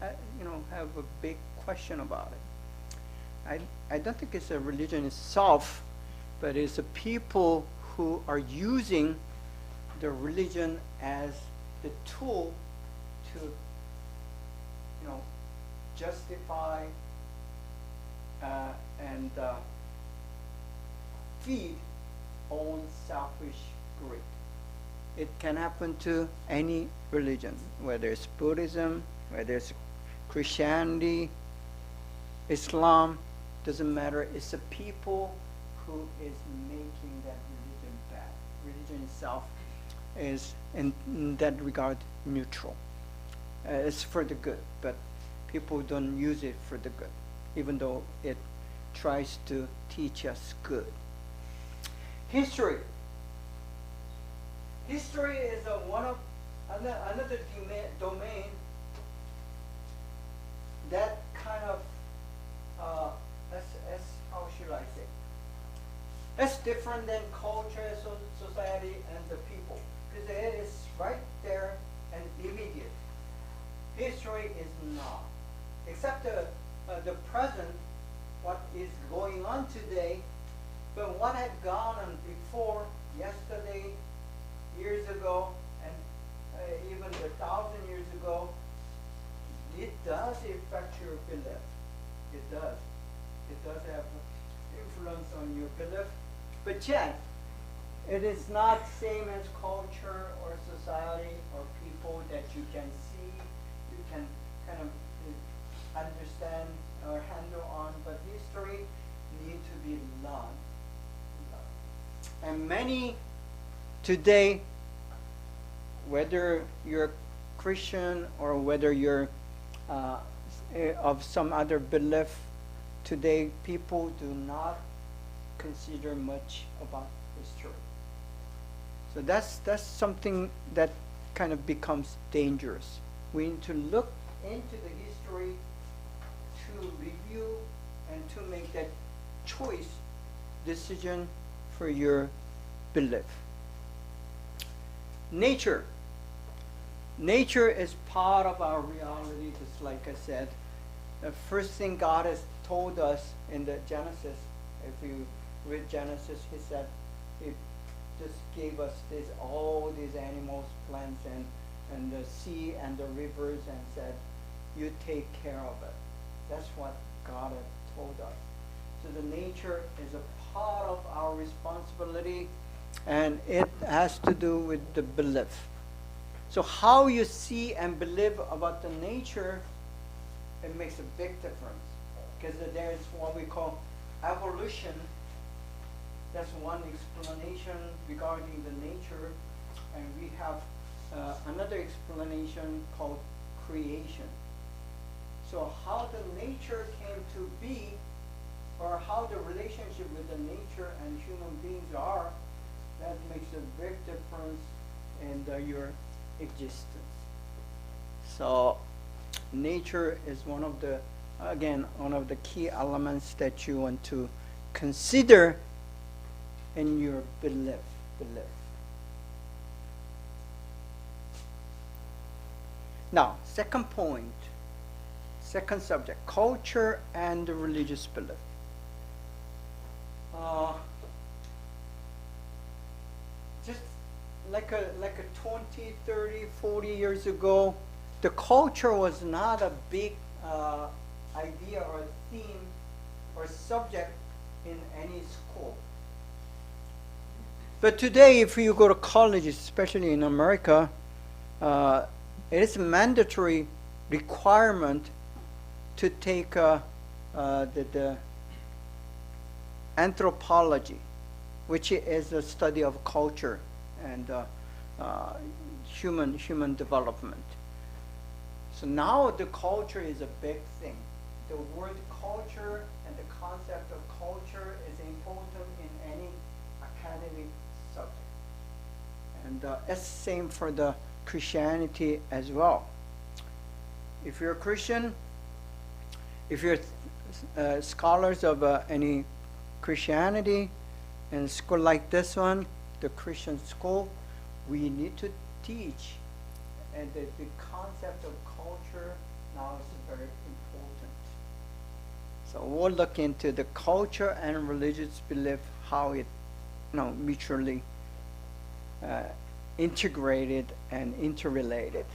have a big question about it. I don't think it's a religion itself, but it's the people who are using the religion as the tool to justify and feed own selfish greed. It can happen to any religion, whether it's Buddhism, whether it's Christianity, Islam, doesn't matter. It's the people who is making that religion bad. Religion itself is, in that regard, neutral. It's for the good, but people don't use it for the good, even though it tries to teach us good. History. History is another domain that kind of, how should I say? It's different than culture, society, and the people, because it is right there and immediate. History is not, except the present, what is going on today, but what had gone on before, yesterday, years ago, and even 1,000 years ago, it does affect your belief. It does. It does have influence on your belief, but yet, it is not same as culture or society or people that you can see, you can kind of understand or handle on, but history need to be learned. And many today, whether you're Christian or whether you're of some other belief, today people do not consider much about history. So that's something that kind of becomes dangerous. We need to look into the history to review and to make that choice decision for your belief. Nature. Nature is part of our reality, just like I said. The first thing God has told us in the Genesis, if you read Genesis, He said, He just gave us all these animals, plants, and the sea and the rivers, and said, you take care of it. That's what God has told us. So the nature is a part of our responsibility, and it has to do with the belief. So how you see and believe about the nature, it makes a big difference. Because there's what we call evolution. That's one explanation regarding the nature. And we have another explanation called creation. So how the nature came to be, or how the relationship with the nature and human beings are, that makes a big difference in your existence. So nature is one of the key elements that you want to consider in your belief. Now, second point, second subject, culture and religious belief. Just like a 20, 30, 40 years ago, the culture was not a big idea or theme or subject in any school. But today, if you go to college, especially in America, it is a mandatory requirement to take the anthropology, which is a study of culture and human development. So now the culture is a big thing. The word culture and the concept of culture is important in any academic subject. And it's the same for the Christianity as well. If you're a Christian, if you're scholars of any Christianity in a school like this one, the Christian school, we need to teach. And the concept of culture now is very important. So we'll look into the culture and religious belief, how it mutually integrated and interrelated.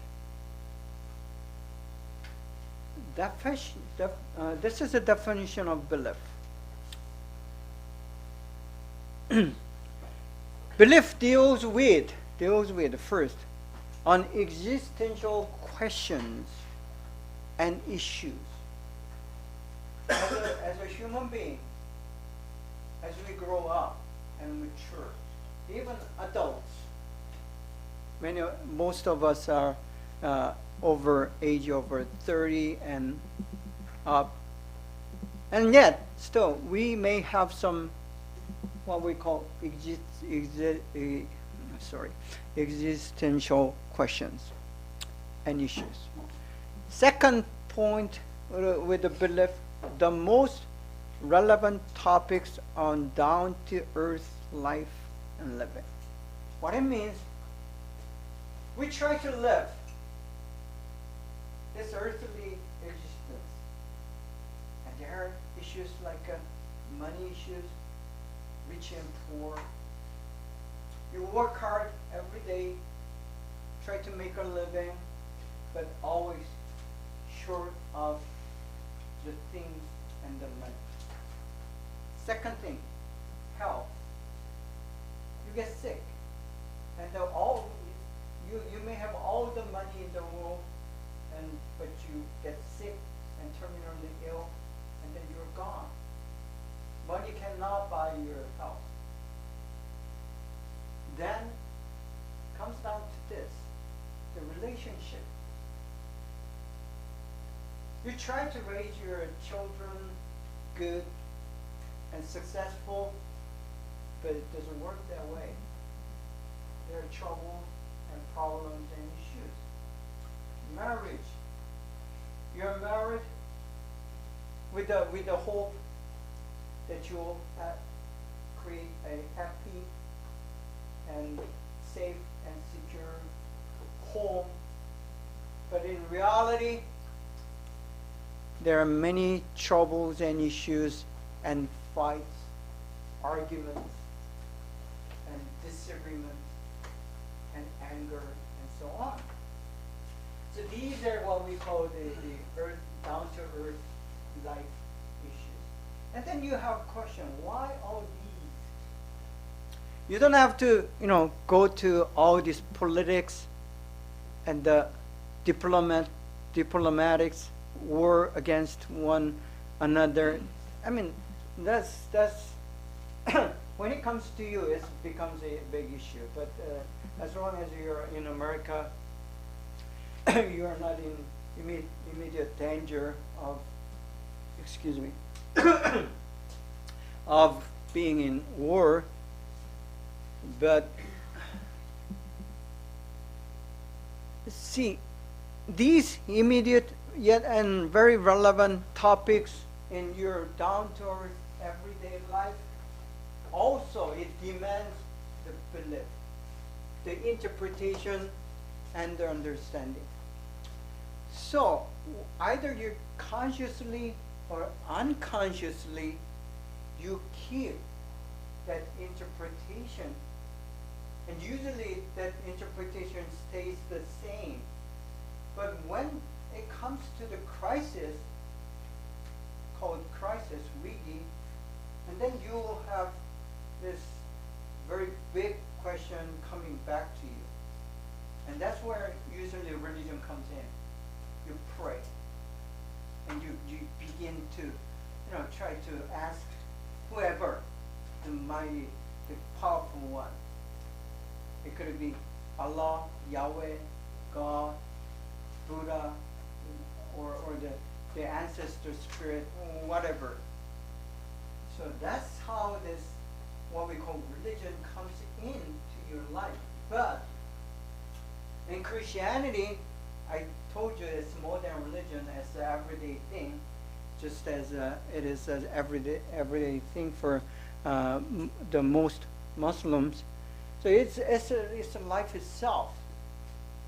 This is a definition of belief. Belief deals with first on existential questions and issues. As a human being, as we grow up and mature, even adults, most of us are age over 30 and up, and yet still we may have some what we call existential questions and issues. Second point with the belief, the most relevant topics on down-to-earth life and living. What it means, we try to live this earthly existence, and there are issues like money issues, rich and poor. You work hard every day, try to make a living, but always short of the things and the money. Second thing, health. You get sick, and you may have all the money in the world, but you get sick and terminally ill, and then you're gone. Money cannot buy your health. Then comes down to this, the relationship. You try to raise your children good and successful, but it doesn't work that way. There are troubles and problems and issues. Marriage. you're married with the hope that you'll create a happy and safe and secure home. But in reality, there are many troubles and issues and fights, arguments, and disagreements, and anger, and so on. So these are what we call the earth, down-to-earth life issues. And then you have a question, why all these? You don't have to, go to all this politics and the diplomatics, war against one another. I mean, that's when it comes to you, it becomes a big issue. But as long as you're in America, you are not in immediate danger of, of being in war. But see, these immediate yet and very relevant topics in your down-to-earth everyday life, also it demands the belief, the interpretation, and the understanding. So either you consciously or unconsciously, you keep that interpretation, and usually that interpretation stays the same. But when it comes to the crisis, called crisis, wiki, and then you will have this very big question coming back to you. And that's where usually religion comes in. You pray, and you begin to, try to ask whoever, the mighty, the powerful one. It could be Allah, Yahweh, God, Buddha, or the ancestor spirit, whatever. So that's how this, what we call religion, comes into your life. But in Christianity, I told you it's more than religion, it's an everyday thing, just as it is an everyday thing for the most Muslims. So it's a life itself.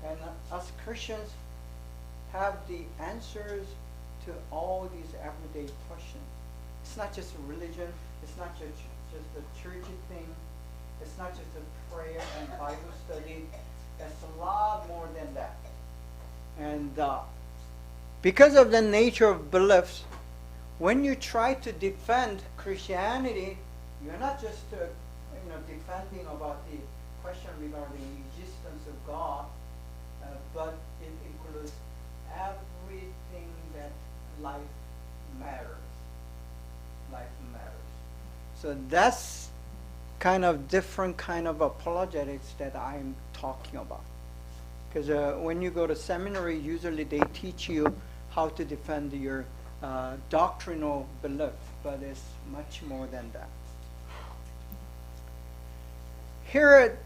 And us Christians have the answers to all these everyday questions. It's not just a religion, it's not just a churchy thing, it's not just a prayer and Bible study, it's a lot more than that. And because of the nature of beliefs, when you try to defend Christianity, you're not just defending about the question regarding the existence of God, but it includes everything that life matters. Life matters. So that's kind of different kind of apologetics that I'm talking about. Because when you go to seminary, usually they teach you how to defend your doctrinal belief, but it's much more than that. Here,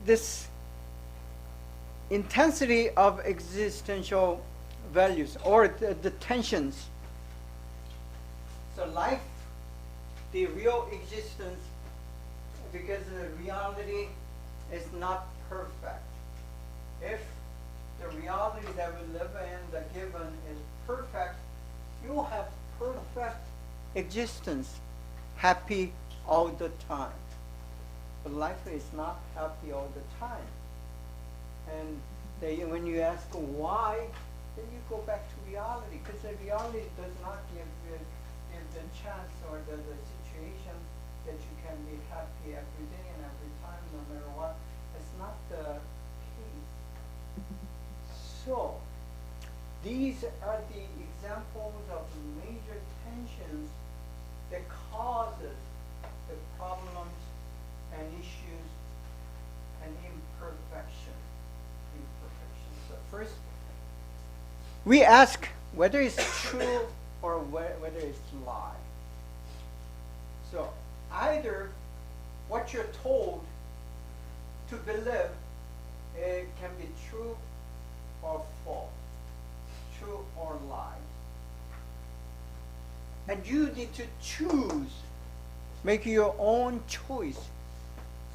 this intensity of existential values, or the tensions. So life, the real existence, because the reality is not perfect. If the reality that we live in, the given, is perfect, you will have perfect existence, happy all the time. But life is not happy all the time. And when you ask why, then you go back to reality, because the reality does not give the chance or the situation that you can be happy every day and every time, no matter what. It's not the case. So, these are the examples of major tensions that causes the problems and issues and imperfection. So first, we ask whether it's true or whether it's lie. So either what you're told to believe, it can be true or false. true or lie. And you need to choose, make your own choice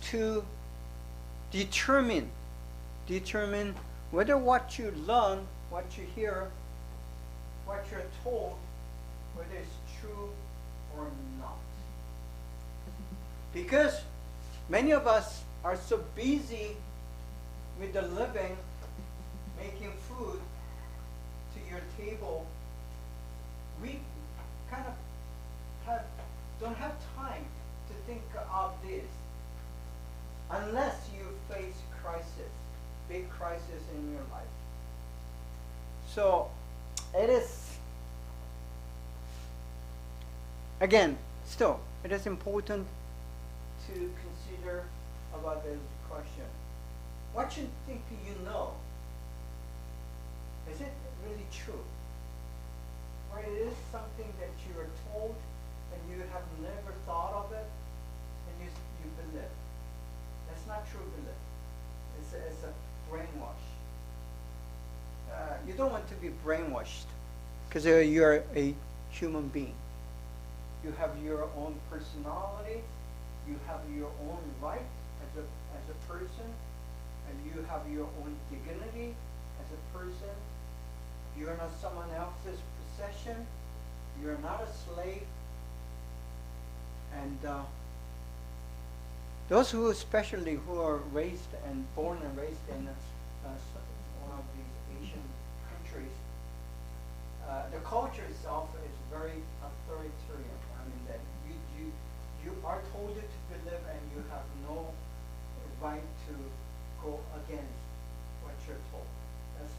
to determine whether what you learn, what you hear, what you're told, whether it's true or not. Because many of us are so busy with the living, making food to your table, we kind of don't have time to think of this unless you face crisis, big crisis in your life. So it is, again, still, it is important to consider about this question. What you think you know, is it really true? Or it is something that you are told and you have never thought of it and you believe. That's not true belief. It's a brainwash. You don't want to be brainwashed because you're a human being. You have your own personality. You have your own right as a person, and you have your own dignity as a person. You're not someone else's possession. You're not a slave. And those who especially who are raised and born and raised in one of these Asian countries, the culture itself is very authoritarian. I mean that you are told to believe and you have no right to go against what you're told. That's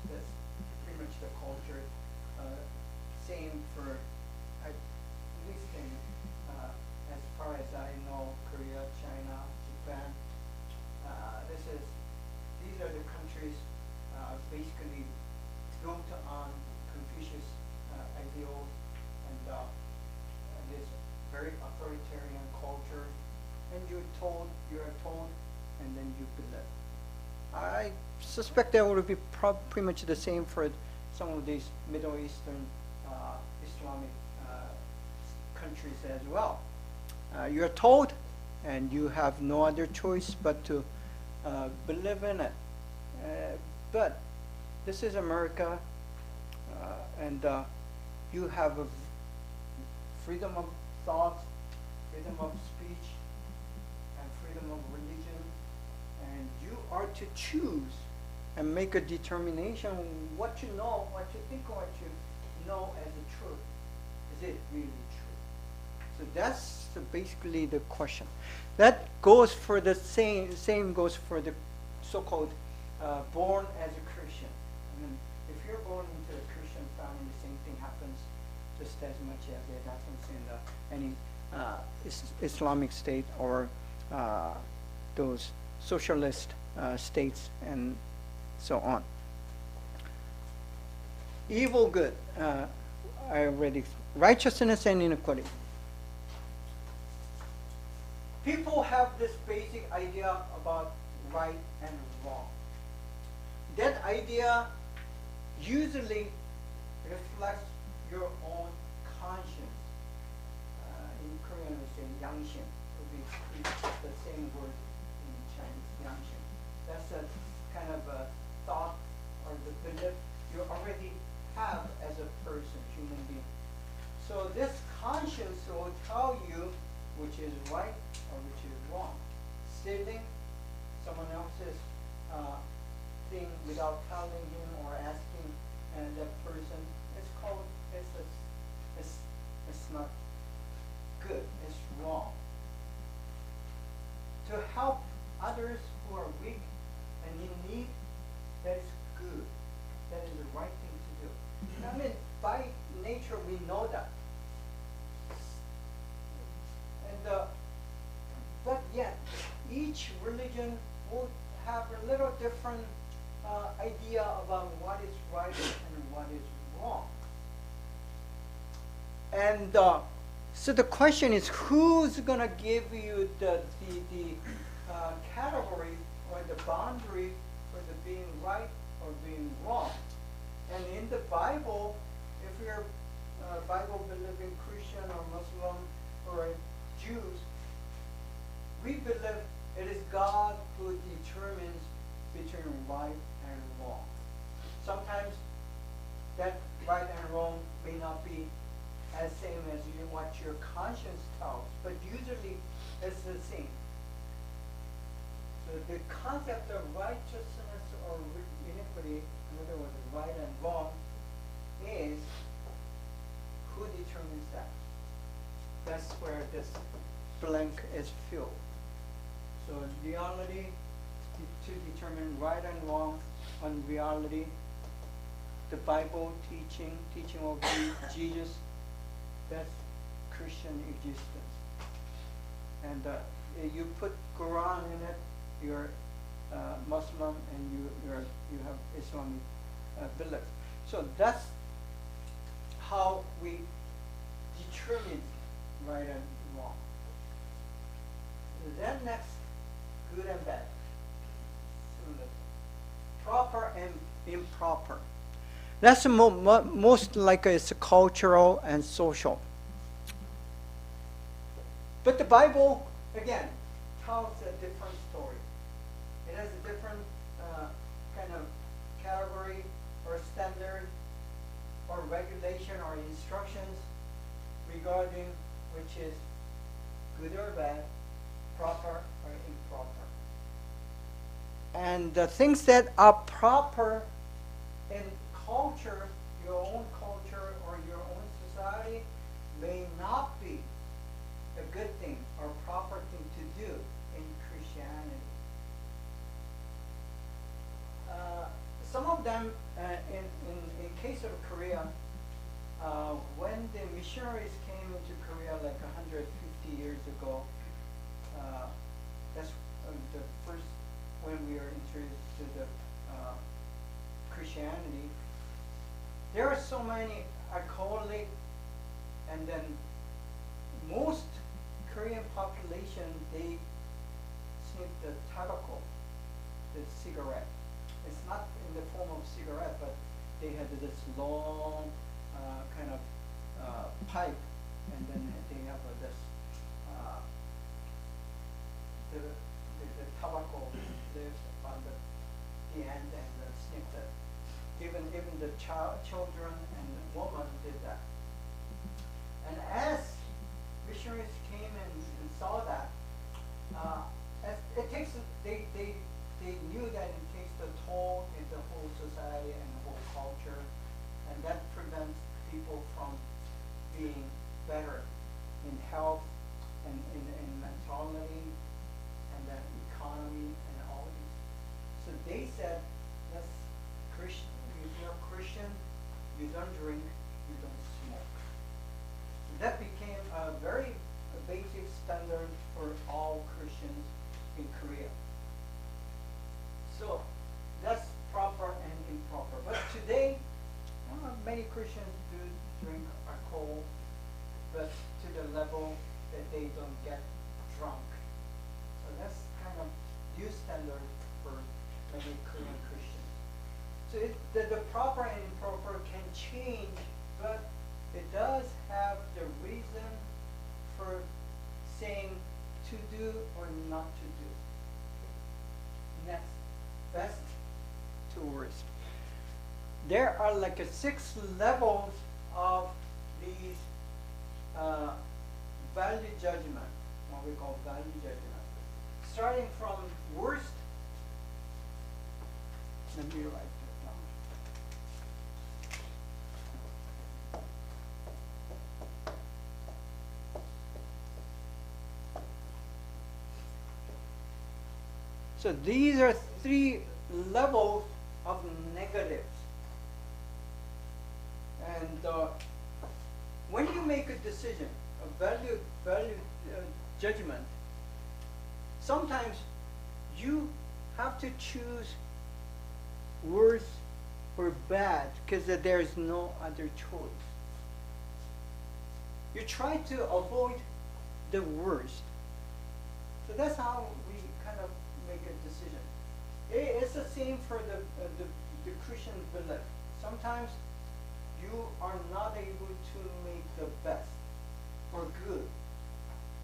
pretty much the culture. Same for at least in as far as I know, Korea, China, Japan. These are the countries basically built on Confucius ideals and this very authoritarian culture. And you are told, and then you believe. I suspect that would be pretty much the same for some of these Middle Eastern Islamic countries as well. You're told, and you have no other choice but to believe in it. But this is America, and you have a freedom of thought, freedom of speech, and freedom of religion, and you are to choose and make a determination what you know, what you think, what you know as a truth. Is it really true? So that's basically the question. That goes for the same goes for the so-called born as a Christian. I mean, if you're born into a Christian family, the same thing happens just as much as it happens in any Islamic state or those socialist states and so on. Evil, good. I already righteousness and inequality. People have this basic idea about right and wrong. That idea usually reflects your own conscience. In Korean we say yangshin. It would be the same word in Chinese, yangshin. That's a kind of a thought or the belief you already have as a person, human being. So this conscience will tell you which is right or which is wrong. Stealing someone else's thing without telling him or asking that person, it's not good, it's wrong. To help others who are weak and in need, that is good. That is the right thing to do. I mean, by nature we know that. And but yet, each religion will have a little different idea about what is right and what is wrong. And so the question is, who's going to give you the category or the boundary for the being right or being wrong? And in the Bible, if you're a Bible-believing Christian or Muslim or Jews, we believe it is God who determines between right and wrong. Sometimes that right and wrong may not be as same as what your conscience tells, but usually it's the same. So the concept of righteousness or iniquity, in other words, right and wrong, is who determines that? That's where this blank is filled. So reality, to determine right and wrong on reality, the Bible teaching of Jesus, that's Christian existence. And you put Quran in it, you're Muslim, and you have Islamic belief. So that's how we determine right and wrong. Then next, good and bad. Proper and improper. That's most like it's cultural and social. But the Bible, again, tells a different story. It has a different kind of category or standard or regulation or instructions regarding which is good or bad, proper or improper. And the things that are proper in culture, your own culture or your own society, may not be a good thing or proper thing to do in Christianity. Some of them, in case of Korea, when the missionaries came into Korea like 150 years ago, that's the first when we were introduced to the Christianity. There are so many alcoholic, and then most Korean population, they sniff the tobacco, the cigarette. It's not in the form of cigarette, but they had this long kind of pipe, and then they have this the tobacco lives on the end and sniff it. Even the children and the woman did that. And as missionaries came and saw that, they knew that it takes a toll in the whole society and the whole culture, and that prevents people from being better in health and in mentality and then economy and all these. So they said, let's Christian. If you're a Christian, you don't drink, you don't smoke. So that became a very basic standard for all Christians in Korea. So that's proper and improper. But today, many Christians do drink alcohol, but to the level that they don't get drunk. So that's kind of new standard for many Korean Christians. So the proper and improper can change, but it does have the reason for saying to do or not to do. Next, best to worst. There are like 6 levels of these value judgment, what we call value judgment. Starting from worst, let me write that down. So these are 3 levels of negatives. And when you make a decision, a value judgment, sometimes you have to choose worse or bad because there is no other choice. You try to avoid the worst. So that's how we kind of make a decision. It's the same for the Christian belief. sometimes you are not able to make the best or good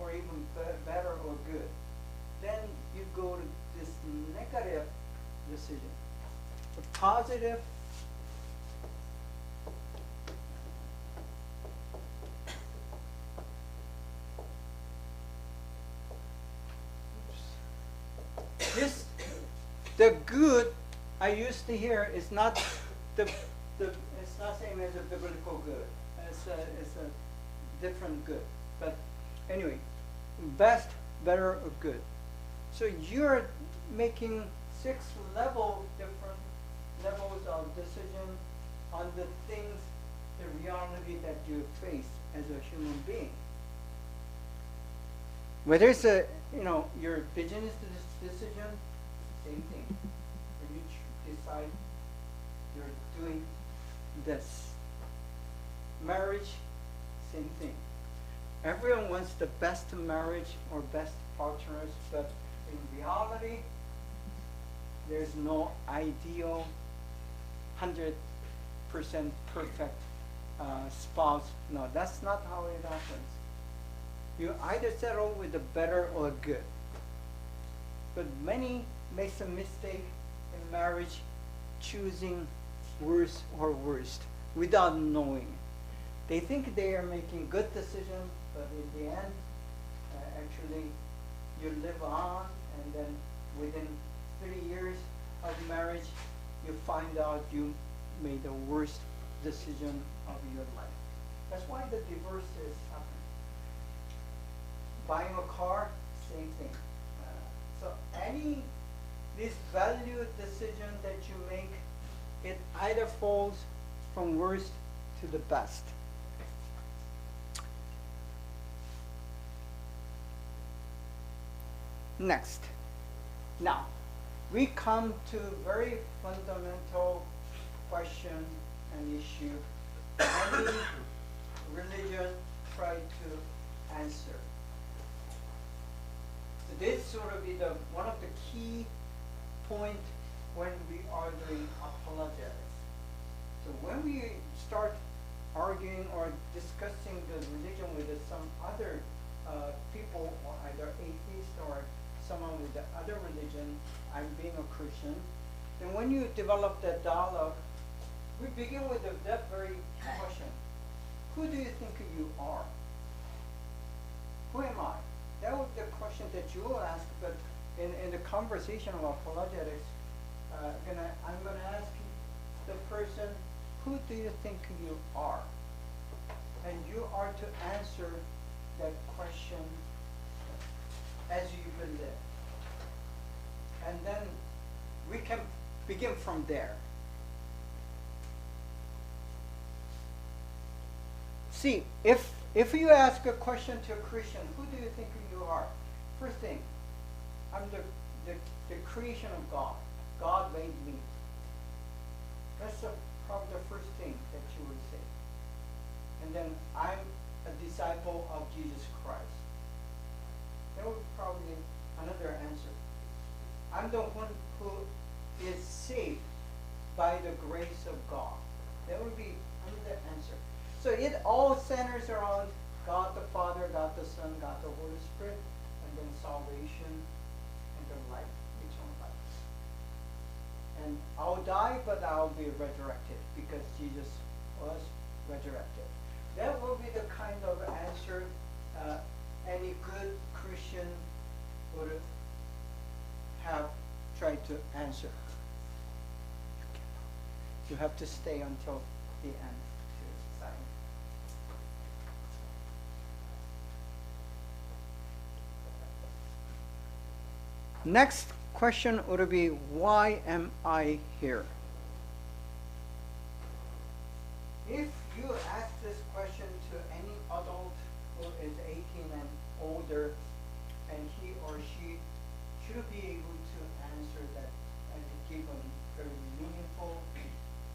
or even better or good. Then you go to this negative decision. The positive the good I used to hear is not it's not same as a biblical good. It's a different good. But anyway, best, better, or good. So you're making 6 different levels of decision on the things, the reality that you face as a human being. Whether it's your business decision, same thing. When you decide you're doing this. Marriage, same thing. Everyone wants the best marriage or best partners, but in reality, there's no ideal 100% perfect spouse. No, that's not how it happens. You either settle with the better or good. But many make a mistake in marriage, choosing worse or worst without knowing. They think they are making good decisions, but in the end, actually, you live on, and then within 3 years of marriage, you find out you made the worst decision of your life. That's why the divorces happen. Buying a car, same thing. So this value decision that you make, it either falls from worst to the best. Next. Now, we come to very fundamental question and issue any religion try to answer. So this sort of be one of the key point when we are doing apologetics. So when we start arguing or discussing the religion with some other people, or either atheist or someone with the other religion, I'm being a Christian, then when you develop that dialogue, we begin with that very question. Who do you think you are? Who am I? That was the question that you will ask, but in the conversation of apologetics, I'm going to ask the person, who do you think you are? And you are to answer that question as you believe. And then we can begin from there. See, if you ask a question to a Christian, who do you think you are? First thing, I'm the creation of God. God made me. That's probably the first thing that you would say. And then I'm a disciple of Jesus Christ. That would be probably another answer. I'm the one who is saved by the grace of God. That would be another answer. So it all centers around God the Father, God the Son, God the Holy Spirit, and then salvation and the life, eternal life. And I'll die, but I'll be resurrected because Jesus was resurrected. That will be the kind of answer any good Christian would have tried to answer. You have to stay until the end to sign. Next question would be, why am I here? If you ask this question to any adult who is 18 and older, and he or she should be able to answer that and give a very meaningful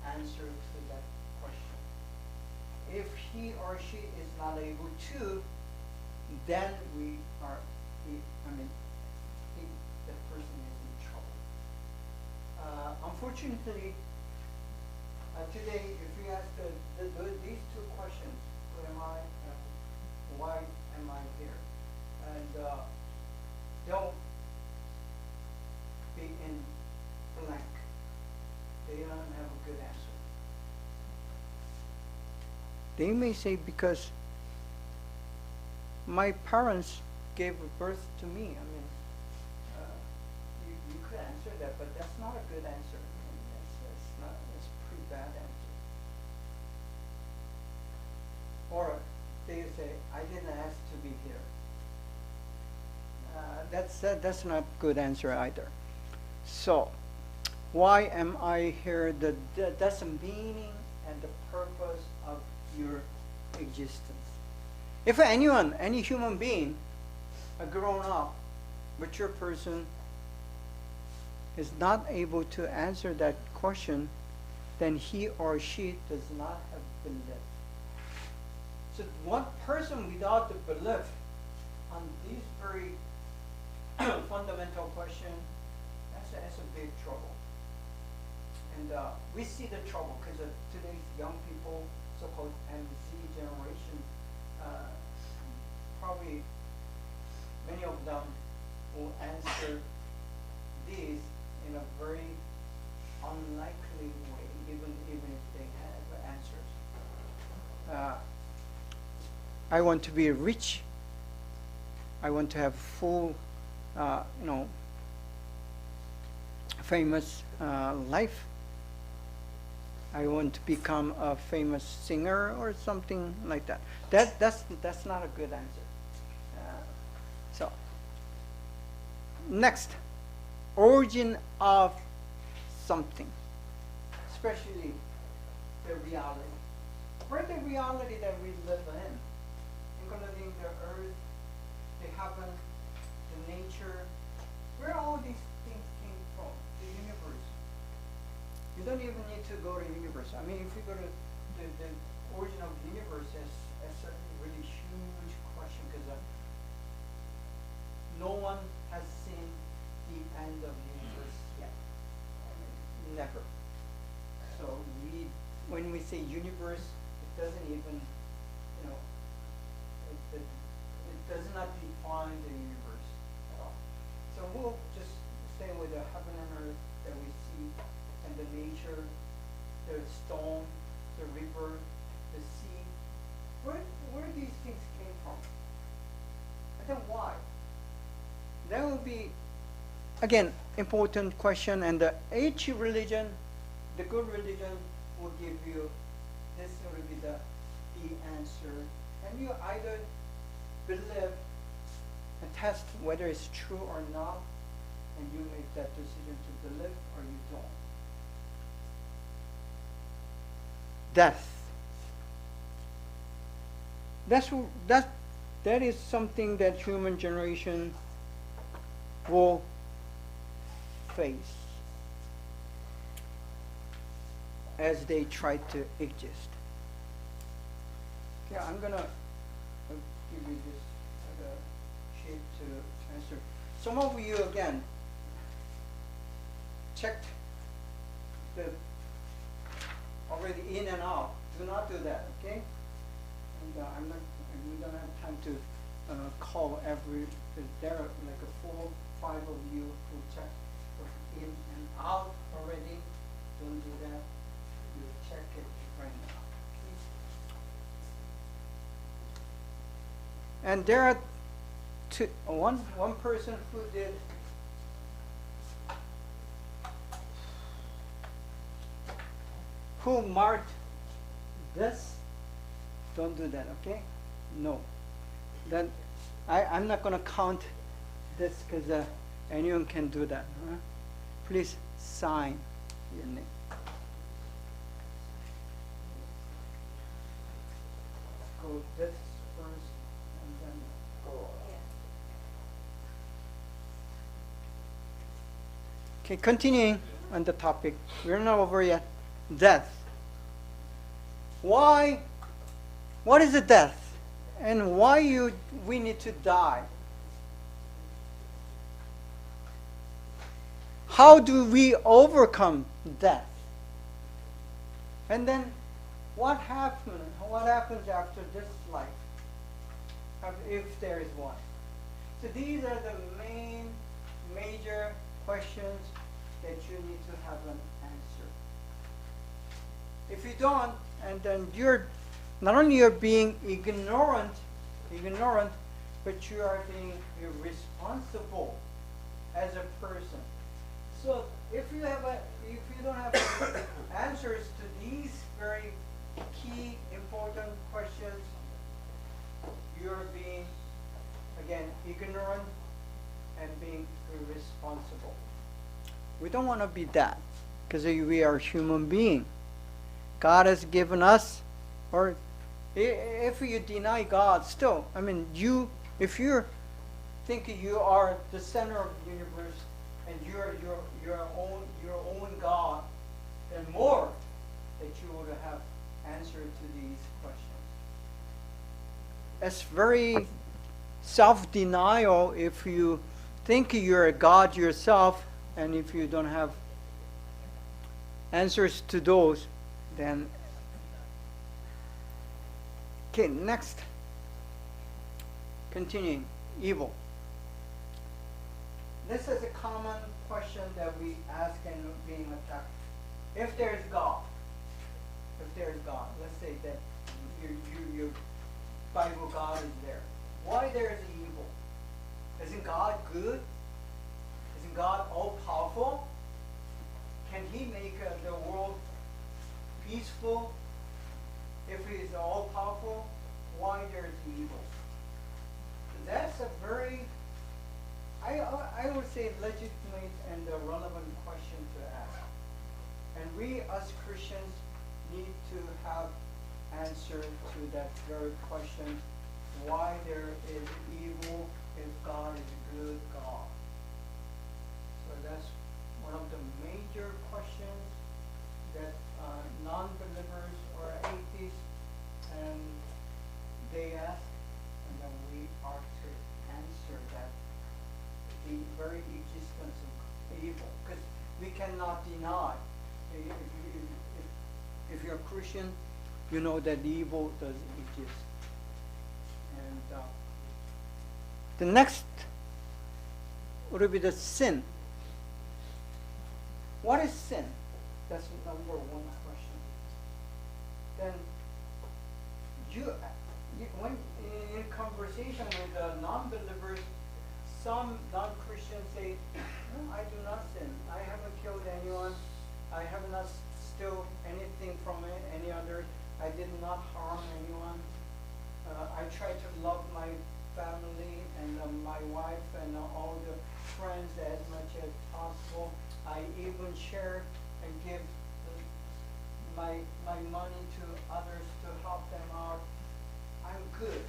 answer to that question. If he or she is not able to, then the person is in trouble. Unfortunately, today, if you ask these two questions, who am I and why am I here? And don't be in blank. They don't have a good answer. They may say, because my parents gave birth to me. I mean, you could answer that, but that's not a good answer. I mean, that's a pretty bad answer. Or they say, I didn't ask to be here. That's not a good answer either. So, why am I here? That's the meaning and the purpose of your existence. If anyone, any human being, a grown-up, mature person, is not able to answer that question, then he or she does not have belief. So one person without the belief on these very fundamental questions, that's a big trouble. And we see the trouble because today's young people, so-called MZ generation, probably many of them will answer these in a very unlikely way, even if they have answers. I want to be rich. I want to have full, famous life. I want to become a famous singer or something like that. That's not a good answer. So next, origin of something, especially the reality. Where the reality that we live in, including the earth, the heaven, the nature, where all these things came from, the universe. You don't even need to go to the universe. I mean, if you go to the origin of the universe, it's a really huge question because no one has seen the end of the universe yet. I mean, never. So when we say universe, it doesn't even, it does not define the universe at all. So we'll just stay with the heaven and earth that we see, and the nature, the stone, the river, the sea. Where these things came from? And then why? That will be, again, important question, and each religion, the good religion, will give you, this will be the answer. And you either believe and test whether it's true or not, and you make that decision to believe or you don't. Death. That is something that human generation will face as they try to exist. Okay, I'm gonna give you this sheet to answer. Some of you, again, checked the already in and out. Do not do that, okay? And we don't have time to call every, there are like 4 or 5 of you who check in and out already. Don't do that. You check it right now. Okay? And there are one person who did who marked this. Don't do that, okay? No. Then I'm not going to count this because anyone can do that. Huh? Please sign your name. Go this first and then go. Okay, continuing on the topic. We're not over yet. Death. Why? What is a death? And why we need to die? How do we overcome death? And then what happens? What happens after this life? If there is one. So these are the major questions that you need to have an answer. If you don't, and then you're not only you're being ignorant, but you are being irresponsible as a person. So if you don't have answers to these very key important questions, you're being again ignorant and being irresponsible. We don't want to be that because we are human beings. God has given us, or if you deny God, still, I mean, if you think you are the center of the universe and you're your own God, then more that you would have answer to these questions. It's very self-denial if you think you're a God yourself, and if you don't have answers to those, then okay, next. Continuing, evil. This is a common question that we ask and being attacked. If there is God, let's say that your Bible God is there. Why there is evil? Isn't God good? Isn't God all powerful? Can He make the world peaceful? If He is all powerful, why there is evil? That's a very, I would say, legitimate and a relevant question to ask. And we as Christians need to have answer to that very question, why there is evil if God is a good God. So that's one of the major questions that non-believers or atheists and they ask, and then we are to answer that, the very existence of evil, because we cannot deny. If you're a Christian, you know that evil does exist. And the next would be the sin. What is sin? That's number one question. Then when in conversation with non-believers, some non-Christians say, no, I do not sin. I haven't killed anyone. I have not stolen anything from any other. I did not harm anyone. I try to love my family and my wife and all the friends as much as possible. I even share and give my money to others to help them out. I'm good.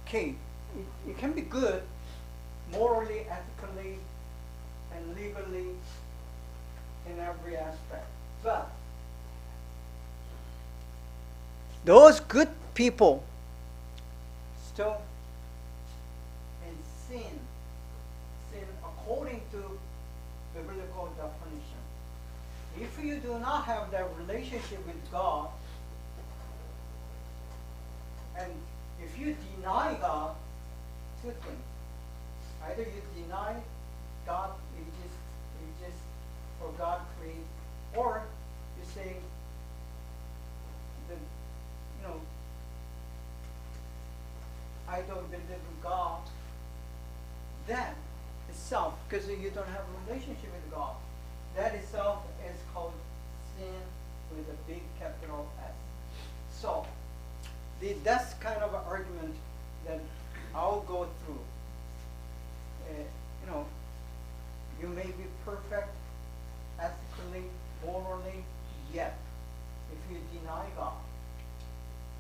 Okay, you can be good morally, ethically, and legally in every aspect. But those good people still in sin according to biblical definition. If you do not have that relationship with God, and if you deny God, two things. Either you deny God exists or God created, or you say that, I don't believe in God. That itself, because you don't have a relationship with God, that itself is called sin with a big capital S. So, that's kind of an argument that I'll go through. You may be perfect ethically, morally, yet if you deny God,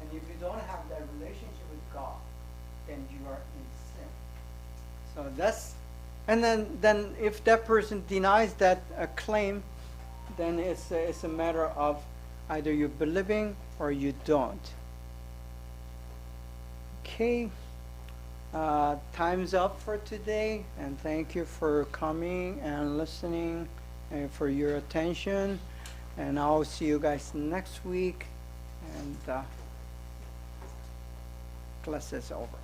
and if you don't have that relationship with God, then you are in sin. So that's, and then if that person denies that claim, then it's a matter of either you're believing or you don't. Okay, time's up for today, and thank you for coming and listening and for your attention. And I'll see you guys next week. And class is over.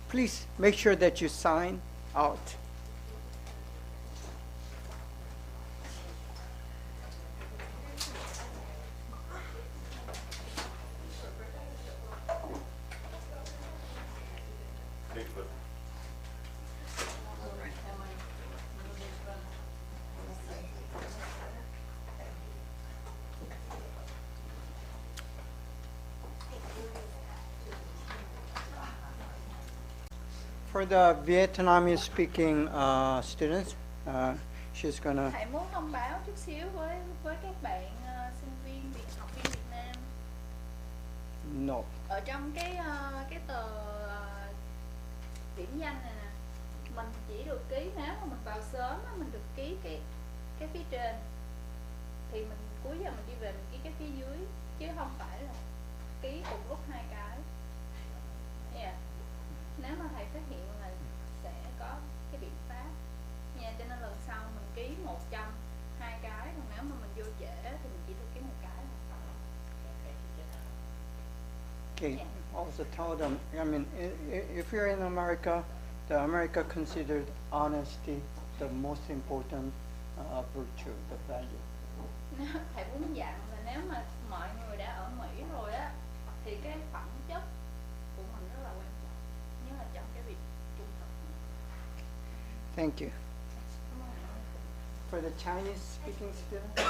Please make sure that you sign out. For the Vietnamese speaking students, she's gonna. Thầy muốn thông báo chút xíu với các bạn sinh viên học viên Việt Nam. No. Ở trong cái tờ điểm danh này nè, mình chỉ được ký nếu mà mình vào sớm á, mình được ký cái phía trên, thì mình cuối giờ mình đi về mình ký cái phía dưới, chứ không phải là ký cùng lúc hai cái. Yeah. Nếu mà thầy phát hiện là sẽ có cái biện pháp nha, cho nên lần sau mình ký một trong hai cái, còn nếu mà mình vô trễ thì mình chỉ được ký một cái. Okay. Also tell them. I mean, if you're in America, the America considered honesty the most important virtue, the value. Thầy muốn dặn là nếu mà mọi người đã ở Mỹ rồi á, thì cái phẩm chất của mình rất là quan trọng, nhất là trong cái việc trung thực. Thank you. For the Chinese speaking students.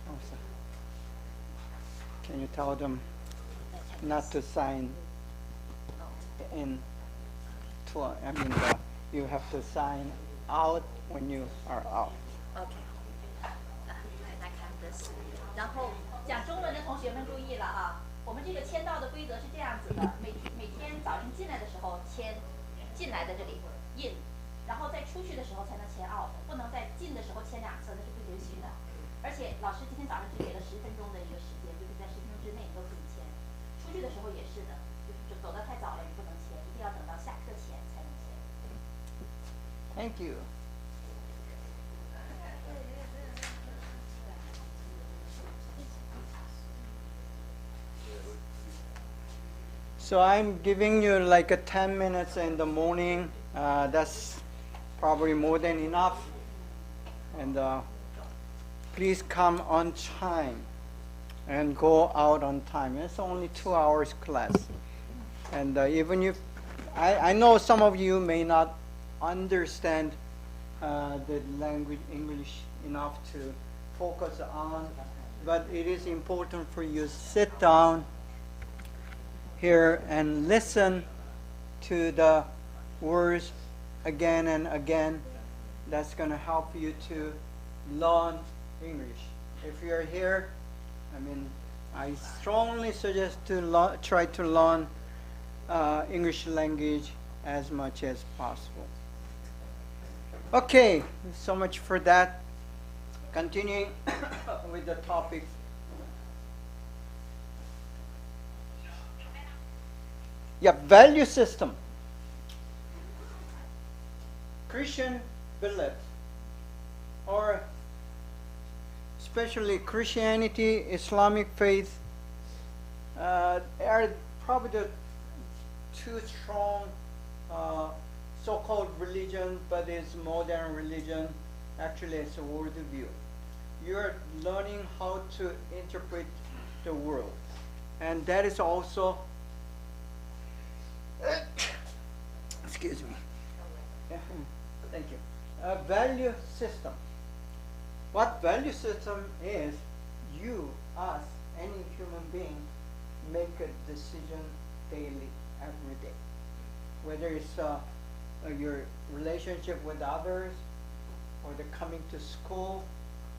Also, can you tell them not to sign in? I mean, you have to sign out when you are out. OK，来看 this。然后讲中文的同学们注意了啊，我们这个签到的规则是这样子的：每天早晨进来的时候签进来的这里 in， 然后在出去的时候才能签 out， 不能在进的时候签两次，那是不允许的。而且老师今天早上只给了10分钟的一个时间，就是在10分钟之内你都可以签。出去的时候也是的，就是走得太早了你不能签，一定要等到下课前才能签。Thank you. So I'm giving you like a 10 minutes in the morning. That's probably more than enough. And please come on time and go out on time. It's only 2 hours class. And even if, I know some of you may not understand the language English enough to focus on, but it is important for you to sit down here and listen to the words again and again. That's going to help you to learn English. If you're here, I mean, I strongly suggest to try to learn English language as much as possible. Okay, so much for that. Continuing with the topic. Yeah, value system. Christian belief, or especially Christianity, Islamic faith, are probably the two strong so-called religion, but it's modern religion. Actually, it's a worldview. You're learning how to interpret the world, and that is also excuse me. Thank you. A value system. What value system is? You, us, any human being, make a decision daily, every day. Whether it's your relationship with others, or the coming to school,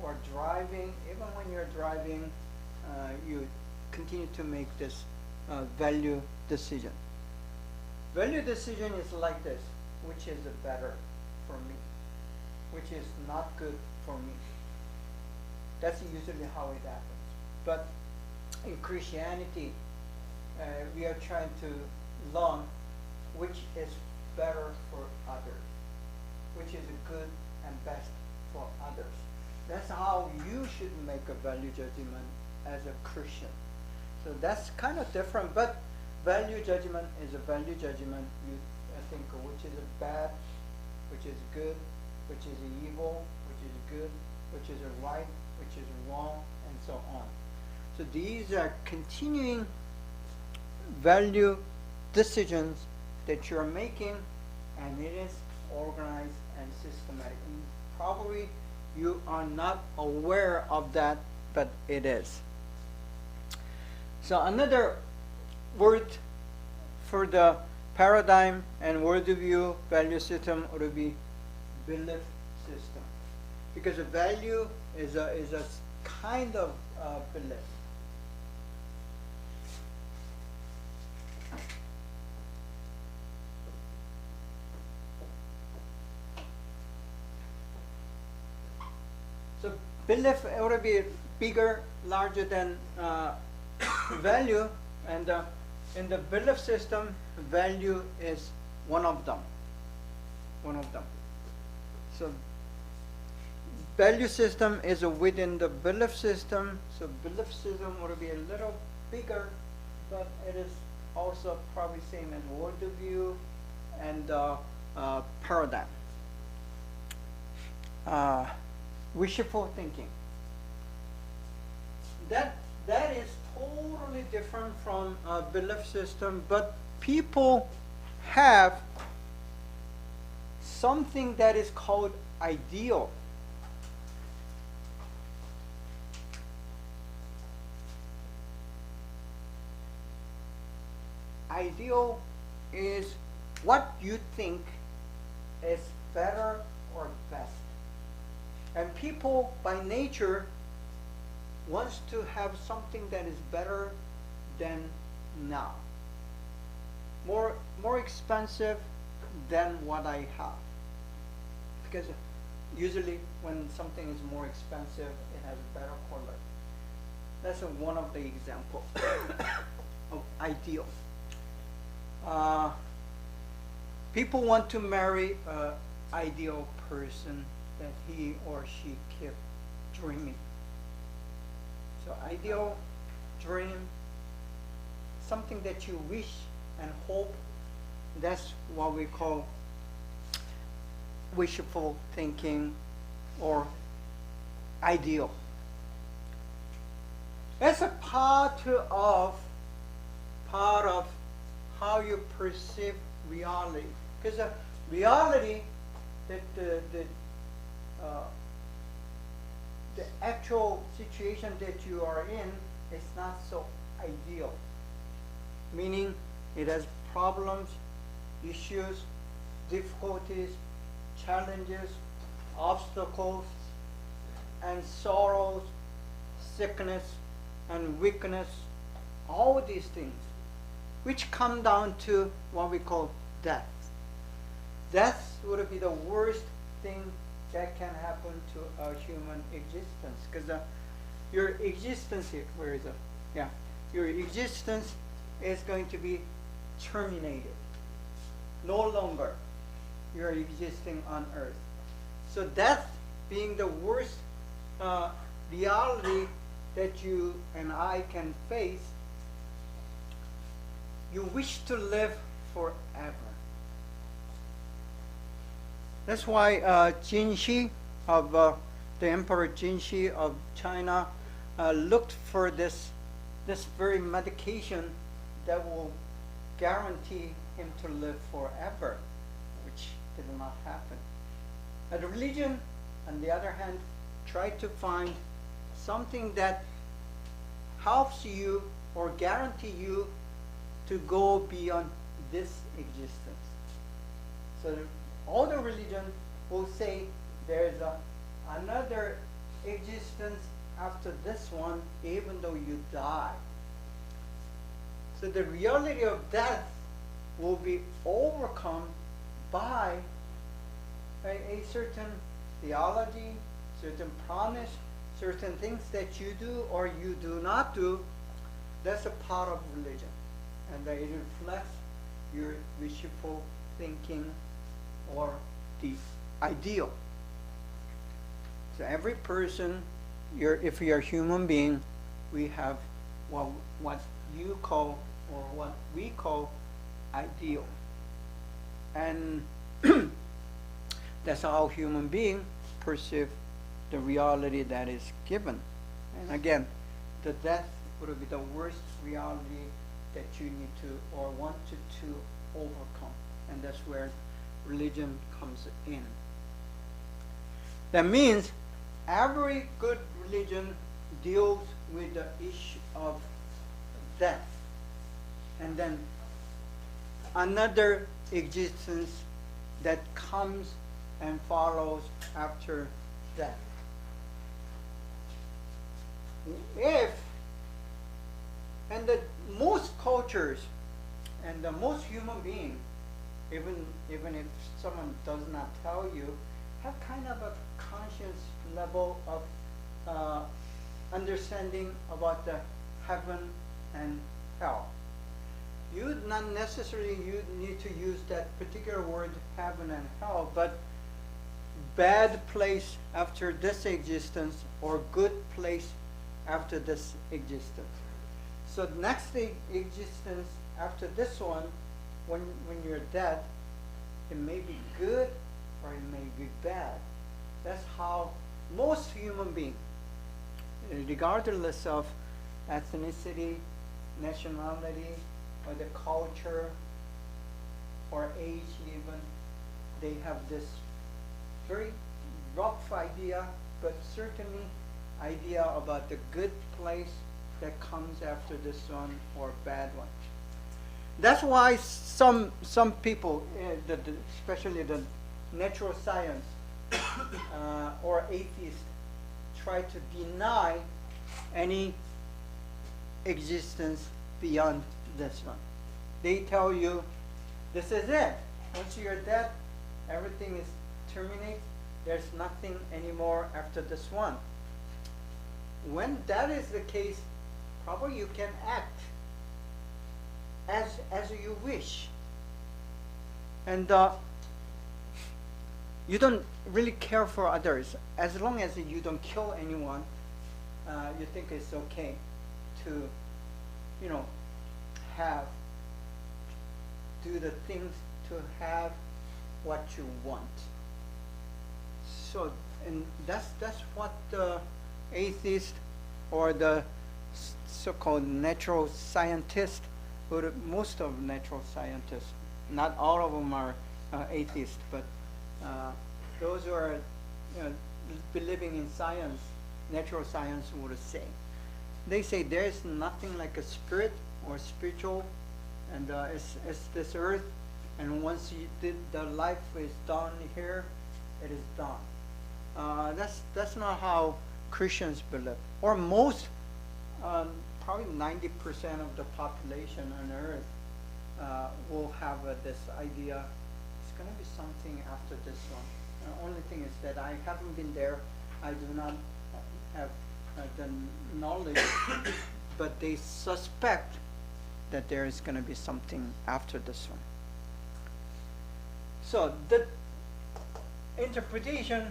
or driving. Even when you're driving, you continue to make this value decision. Value decision is like this: which is better for me, which is not good for me. That's usually how it happens. But in Christianity, we are trying to learn which is better for others, which is good and best for others. That's how you should make a value judgment as a Christian. So that's kind of different, but value judgment is a value judgment. You think which is bad, which is good, which is evil, which is good, which is right, which is wrong, and so on. So these are continuing value decisions that you're making, and it is organized and systematic. Probably you are not aware of that, but it is. So another word for the paradigm and worldview value system would be belief system, because a value is a kind of belief. So belief would be bigger, larger than value, and in the belief system, value is one of them. One of them. So value system is within the belief system. So belief system would be a little bigger, but it is also probably same as worldview and paradigm. Wishful thinking. That is totally different from a belief system, but people have something that is called ideal. Ideal is what you think is better or best. And people by nature wants to have something that is better than now. More expensive than what I have. Because usually when something is more expensive, it has better quality. That's one of the examples of ideal. People want to marry an ideal person that he or she kept dreaming. So ideal, dream, something that you wish and hope, that's what we call wishful thinking or ideal. That's a part of how you perceive reality. Because reality that the actual situation that you are in is not so ideal. Meaning it has problems, issues, difficulties, challenges, obstacles, and sorrows, sickness, and weakness, all these things, which come down to what we call death. Death would be the worst thing that can happen to a human existence, because your existence here, where is it? Yeah, your existence is going to be terminated. No longer you're existing on earth. So death being the worst reality that you and I can face, you wish to live forever. That's why Jinxi of the Emperor Jinxi of China looked for this very medication that will guarantee him to live forever, which did not happen. And religion, on the other hand, tried to find something that helps you or guarantee you to go beyond this existence. So all the religion will say there's another existence after this one, even though you die. So the reality of death will be overcome by a certain theology, certain promise, certain things that you do or you do not do. That's a part of religion. And it reflects your wishful thinking or the ideal. So every person, if you're a human being, we have what you call or what we call ideal. And that's how human beings perceive the reality that is given. And again, the death would be the worst reality that you need to or wanted to overcome. And that's where religion comes in. That means every good religion deals with the issue of death. And then another existence that comes and follows after death. And the most cultures and the most human beings, even if someone does not tell you, have kind of a conscious level of understanding about the heaven and hell. You not necessarily you need to use that particular word heaven and hell, but bad place after this existence or good place after this existence. So next existence after this one, when you're dead, it may be good or it may be bad. That's how most human beings, regardless of ethnicity, nationality, or the culture, or age even, they have this very rough idea, but certainly idea about the good place that comes after this one or bad one. That's why some people, especially the natural science or atheists, try to deny any existence beyond this one. They tell you, this is it. Once you're dead, everything is terminated. There's nothing anymore after this one. When that is the case, probably you can act as you wish. And you don't really care for others. As long as you don't kill anyone, you think it's okay to, do the things to have what you want. So, and that's what the atheist or the so-called natural scientist, or most of natural scientists, not all of them are atheists, but those who are believing in science, natural science would say. They say there is nothing like a spirit or spiritual, and it's this earth, and once the life is done here, it is done. That's not how Christians believe, or most, probably 90% of the population on earth will have this idea. It's going to be something after this one. The only thing is that I haven't been there. I do not have the knowledge, but they suspect that there is going to be something after this one. So the interpretation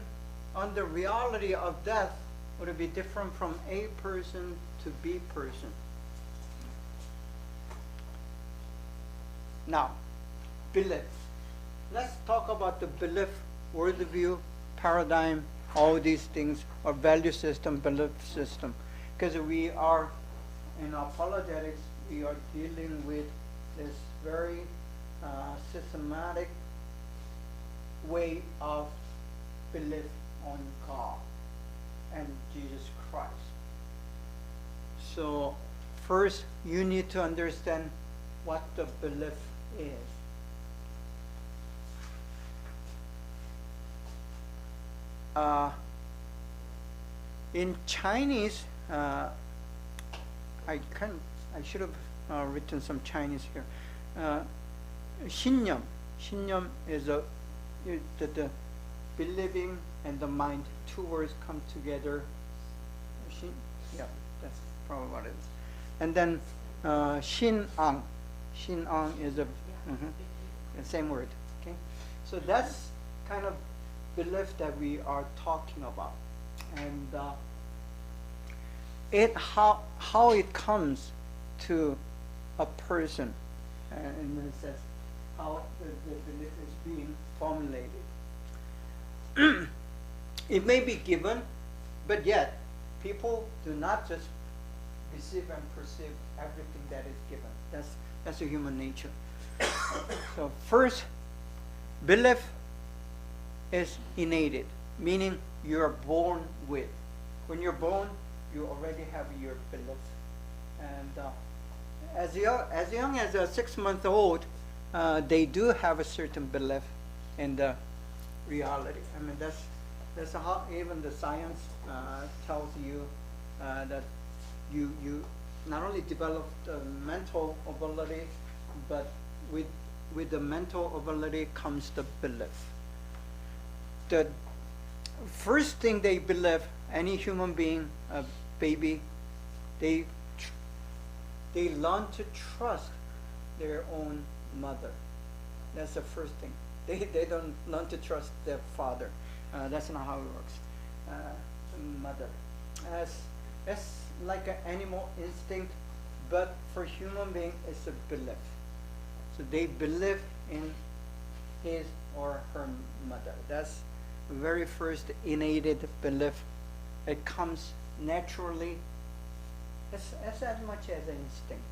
on the reality of death would be different from A person to B person. Now, belief. Let's talk about the belief, worldview, paradigm, all these things, or value system, belief system. Because we are, in apologetics, we are dealing with this very systematic way of belief on God and Jesus Christ. So first, you need to understand what the belief is. In Chinese, I should have written some Chinese here. 신념. 신념 is the believing and the mind. Two words come together. Yeah, that's probably what it is. And then 신앙. 신앙 is the same word. Okay, so that's kind of belief that we are talking about. And how it comes to a person, and it says how the belief is being formulated. It may be given, but yet people do not just receive and perceive everything that is given. That's a human nature. So first, belief is innate, meaning you are born with. When you're born, you already have your belief. And as young as a 6-month-old, they do have a certain belief in the reality. I mean, that's how even the science tells you that you not only develop the mental ability, but with the mental ability comes the belief. The first thing they believe, any human being, a baby, they learn to trust their own mother. That's the first thing. They don't learn to trust their father. That's not how it works. Mother. It's like an animal instinct, but for human being, it's a belief. So they believe in his or her mother. That's the very first innate belief. It comes naturally. It's as much as an instinct,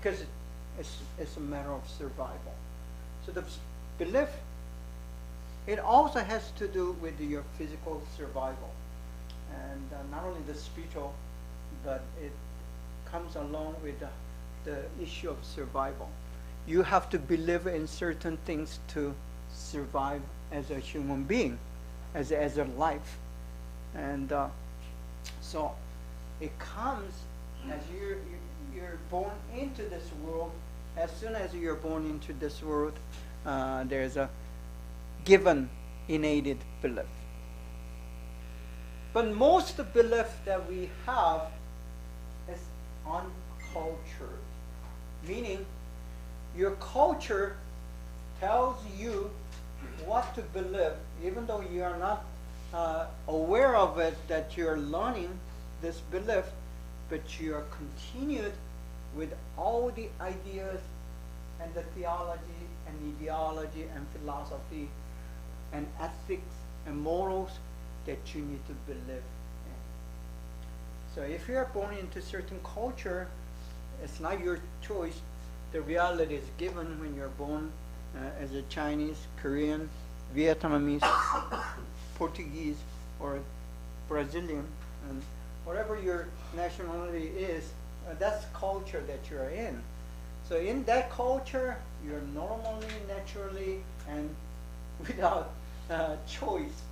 because it's a matter of survival. So the belief, it also has to do with your physical survival, and not only the spiritual, but it comes along with the issue of survival. You have to believe in certain things to survive as a human being, as a life. And so it comes as you're born into this world. As soon as you're born into this world, there's a given innate belief. But most belief that we have is uncultured, meaning your culture tells you what to believe, even though you are not aware of it, that you're learning this belief, but you are continued with all the ideas and the theology and ideology and philosophy and ethics and morals that you need to believe in. So if you are born into certain culture, it's not your choice. The reality is given when you're born as a Chinese, Korean, Vietnamese, Portuguese, or Brazilian, and whatever your nationality is, that's culture that you're in. So in that culture, you're normally, naturally, and without choice,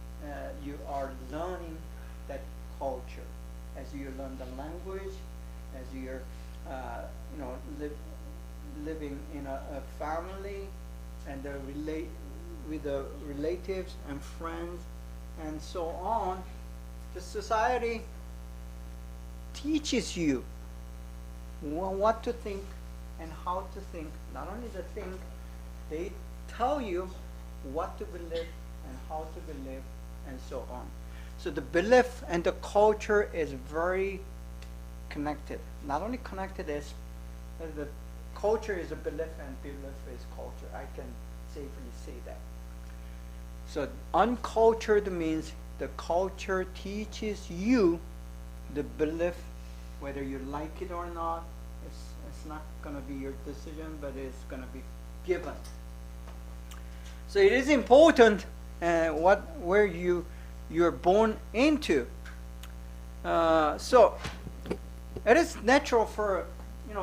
you are learning that culture. As you learn the language, as you're living in a family, and relate with the relatives and friends, and so on, the society teaches you what to think and how to think. Not only the think, they tell you what to believe and how to believe, and so on. So the belief and the culture is very connected. Not only connected as the culture is a belief and belief is culture. I can safely say that. So uncultured means the culture teaches you the belief, whether you like it or not. It's not going to be your decision, but it's going to be given. So it is important where you're born into. So it is natural for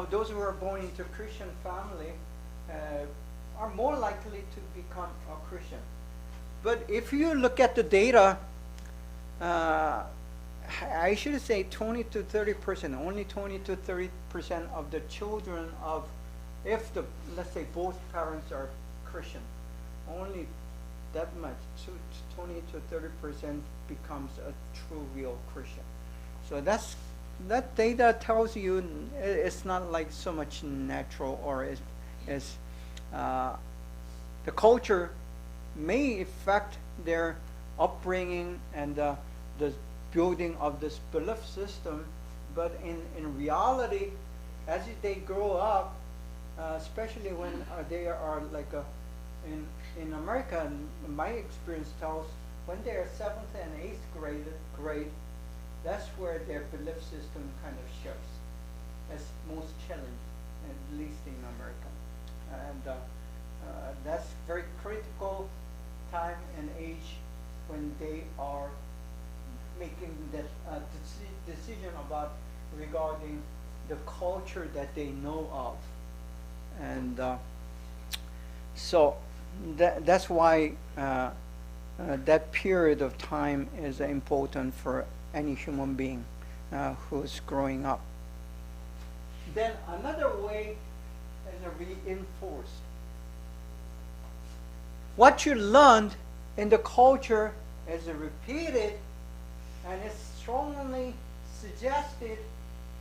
those who are born into Christian family are more likely to become a Christian. But if you look at the data, I should say 20 to 30%, only 20 to 30% of the children of, let's say both parents are Christian, only that much, 20 to 30% becomes a true, real Christian. So that data tells you it's not like so much natural, or the culture may affect their upbringing and the building of this belief system, but in reality, as they grow up, especially when they are like in America, and my experience tells, when they are 7th and 8th grade, that's where their belief system kind of shifts. That's most challenging, at least in America. And that's very critical time and age when they are making that decision about regarding the culture that they know of. And so that's why that period of time is important for any human being who's growing up. Then another way is reinforced. What you learned in the culture is repeated and is strongly suggested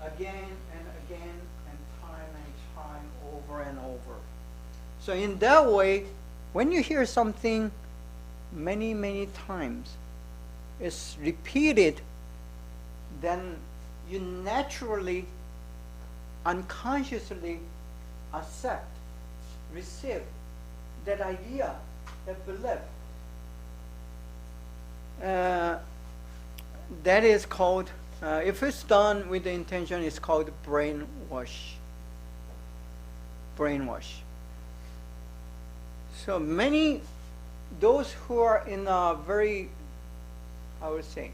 again and again and time over and over. So in that way, when you hear something many times, it's repeated, then you naturally, unconsciously accept, receive that idea, that belief. That is called, if it's done with the intention, it's called brainwash. Brainwash. So those who are in a very, I would say,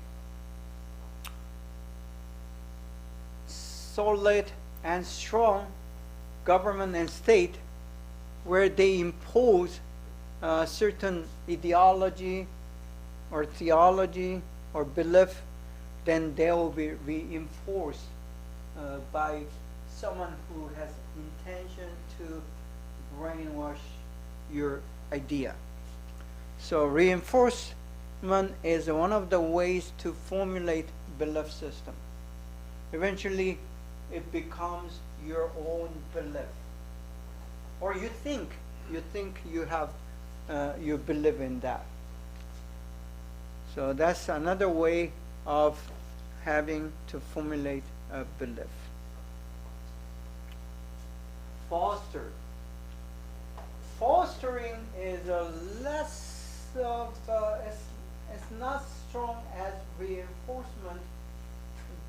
solid and strong government and state, where they impose certain ideology or theology or belief, then they will be reinforced by someone who has intention to brainwash your idea. So reinforcement is one of the ways to formulate belief system. Eventually, it becomes your own belief, or you think you have you believe in that. So that's another way of having to formulate a belief. Foster. Fostering is a less of it's not strong as reinforcement,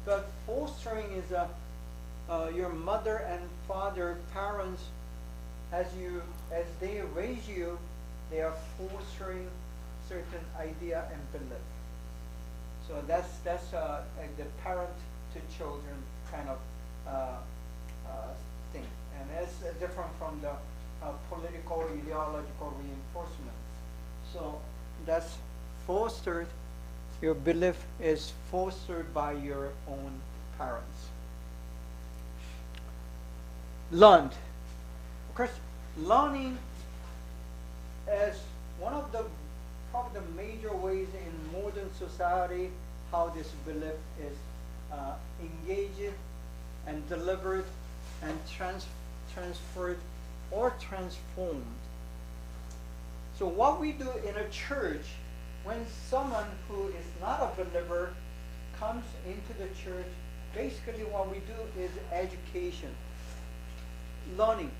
but fostering is your mother and father, parents, as they raise you, they are fostering certain idea and belief. So that's like the parent to children kind of thing, and it's different from the political ideological reinforcement. So that's fostered. Your belief is fostered by your own parents. Learned. Of course, learning is one of the probably the major ways in modern society how this belief is engaged and delivered and transferred or transformed. So what we do in a church, when someone who is not a believer comes into the church, basically what we do is education, learning.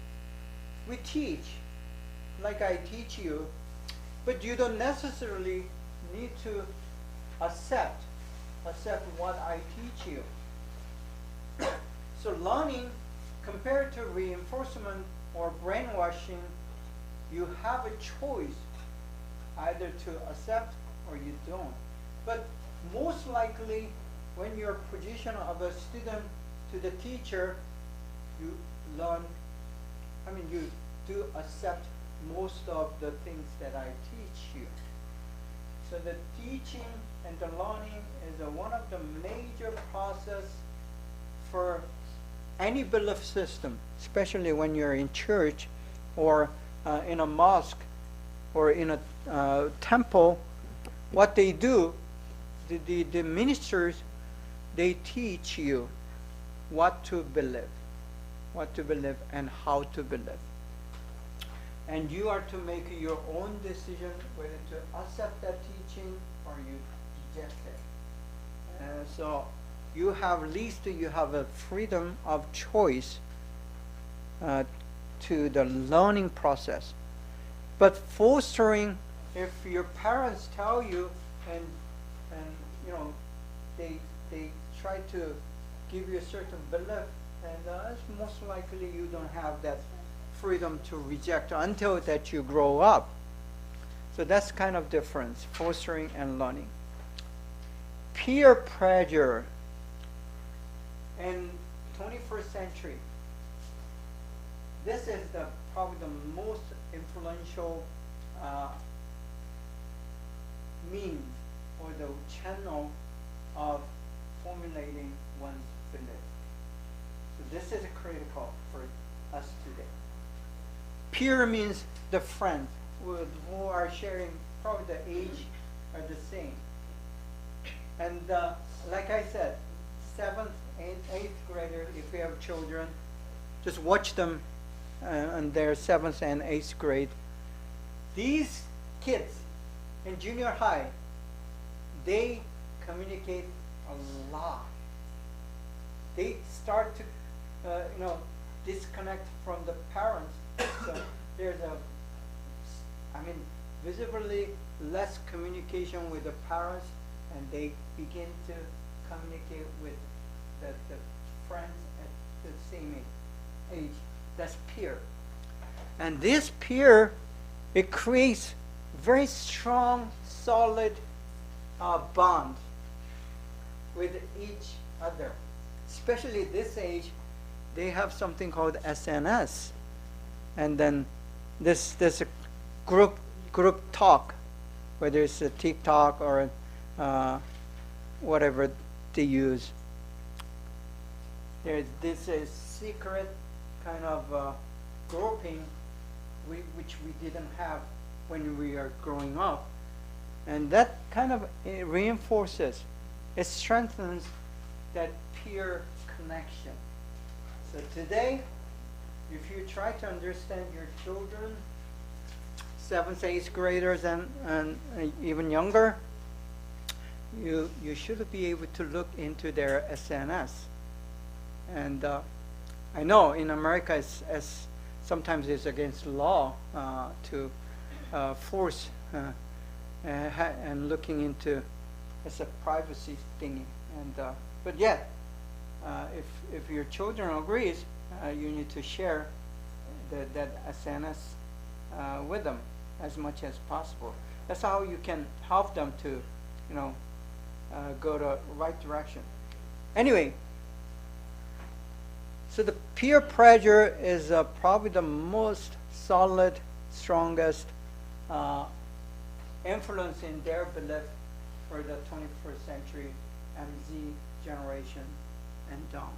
We teach, like I teach you, but you don't necessarily need to accept what I teach you. So learning, compared to reinforcement or brainwashing, you have a choice either to accept or you don't. But most likely, when you're position of a student to the teacher, you learn, you do accept most of the things that I teach you. So the teaching and the learning is one of the major process for any belief system, especially when you're in church or in a mosque or in a temple. What they do, the ministers, they teach you what to believe and how to believe. And you are to make your own decision whether to accept that teaching or you reject it. So you have, at least you have a freedom of choice to the learning process. But fostering, if your parents tell you and you know, they try to give you a certain belief, and it's most likely you don't have that freedom to reject until that you grow up. So that's kind of difference, fostering and learning. Peer pressure in 21st century. This is probably the most influential means or the channel of formulating one's belief. So this is critical for us today. Peer means the friends who are sharing, probably the age are the same. And like I said, 7th and 8th grader, if you have children, just watch them in their 7th and 8th grade. These kids in junior high, they communicate a lot. They start to, disconnect from the parents. So there's visibly less communication with the parents, and they begin to communicate with the friends at the same age. That's peer. And this peer, it creates very strong, solid bond with each other. Especially this age, they have something called SNS. And then this a group talk, whether it's a TikTok or whatever they use. This is secret kind of grouping which we didn't have when we are growing up. And that kind of reinforces, it strengthens that peer connection. So today, if you try to understand your children, 7th, 8th graders and even younger, you should be able to look into their SNS. And I know in America, it's sometimes it's against law to force and looking into, it's a privacy thingy. And but yet, if your children agrees, you need to share that SNS with them as much as possible. That's how you can help them to, go the right direction. Anyway, so the peer pressure is probably the most solid, strongest influence in their belief for the 21st century MZ generation and down.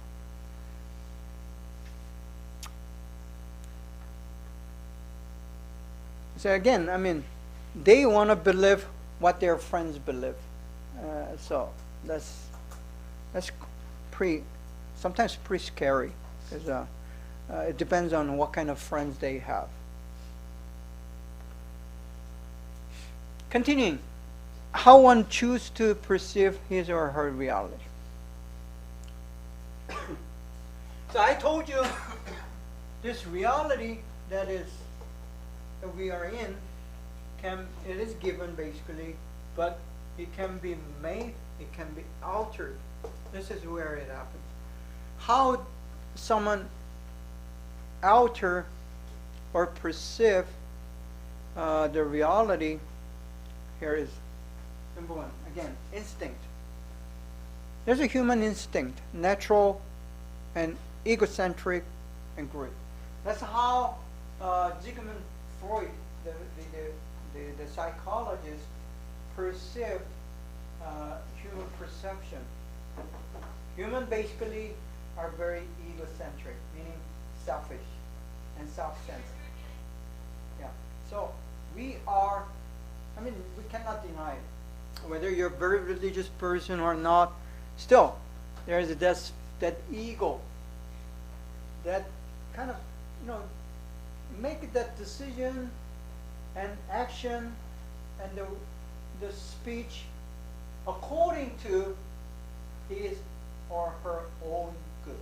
So again, they want to believe what their friends believe. So that's sometimes pretty scary, because it depends on what kind of friends they have. Continuing, how one chooses to perceive his or her reality. So I told you this reality that we are in, it is given basically, but it can be made, it can be altered. This is where it happens. How someone alter or perceive the reality, here is number one, again, instinct. There's a human instinct, natural and egocentric and greed. That's how Sigmund Freud, the psychologist, perceived human perception. Humans basically are very egocentric, meaning selfish and self-centered. Yeah. So we are, we cannot deny it. Whether you're a very religious person or not, still, there is that ego, that kind of, make that decision and action and the speech according to his or her own good.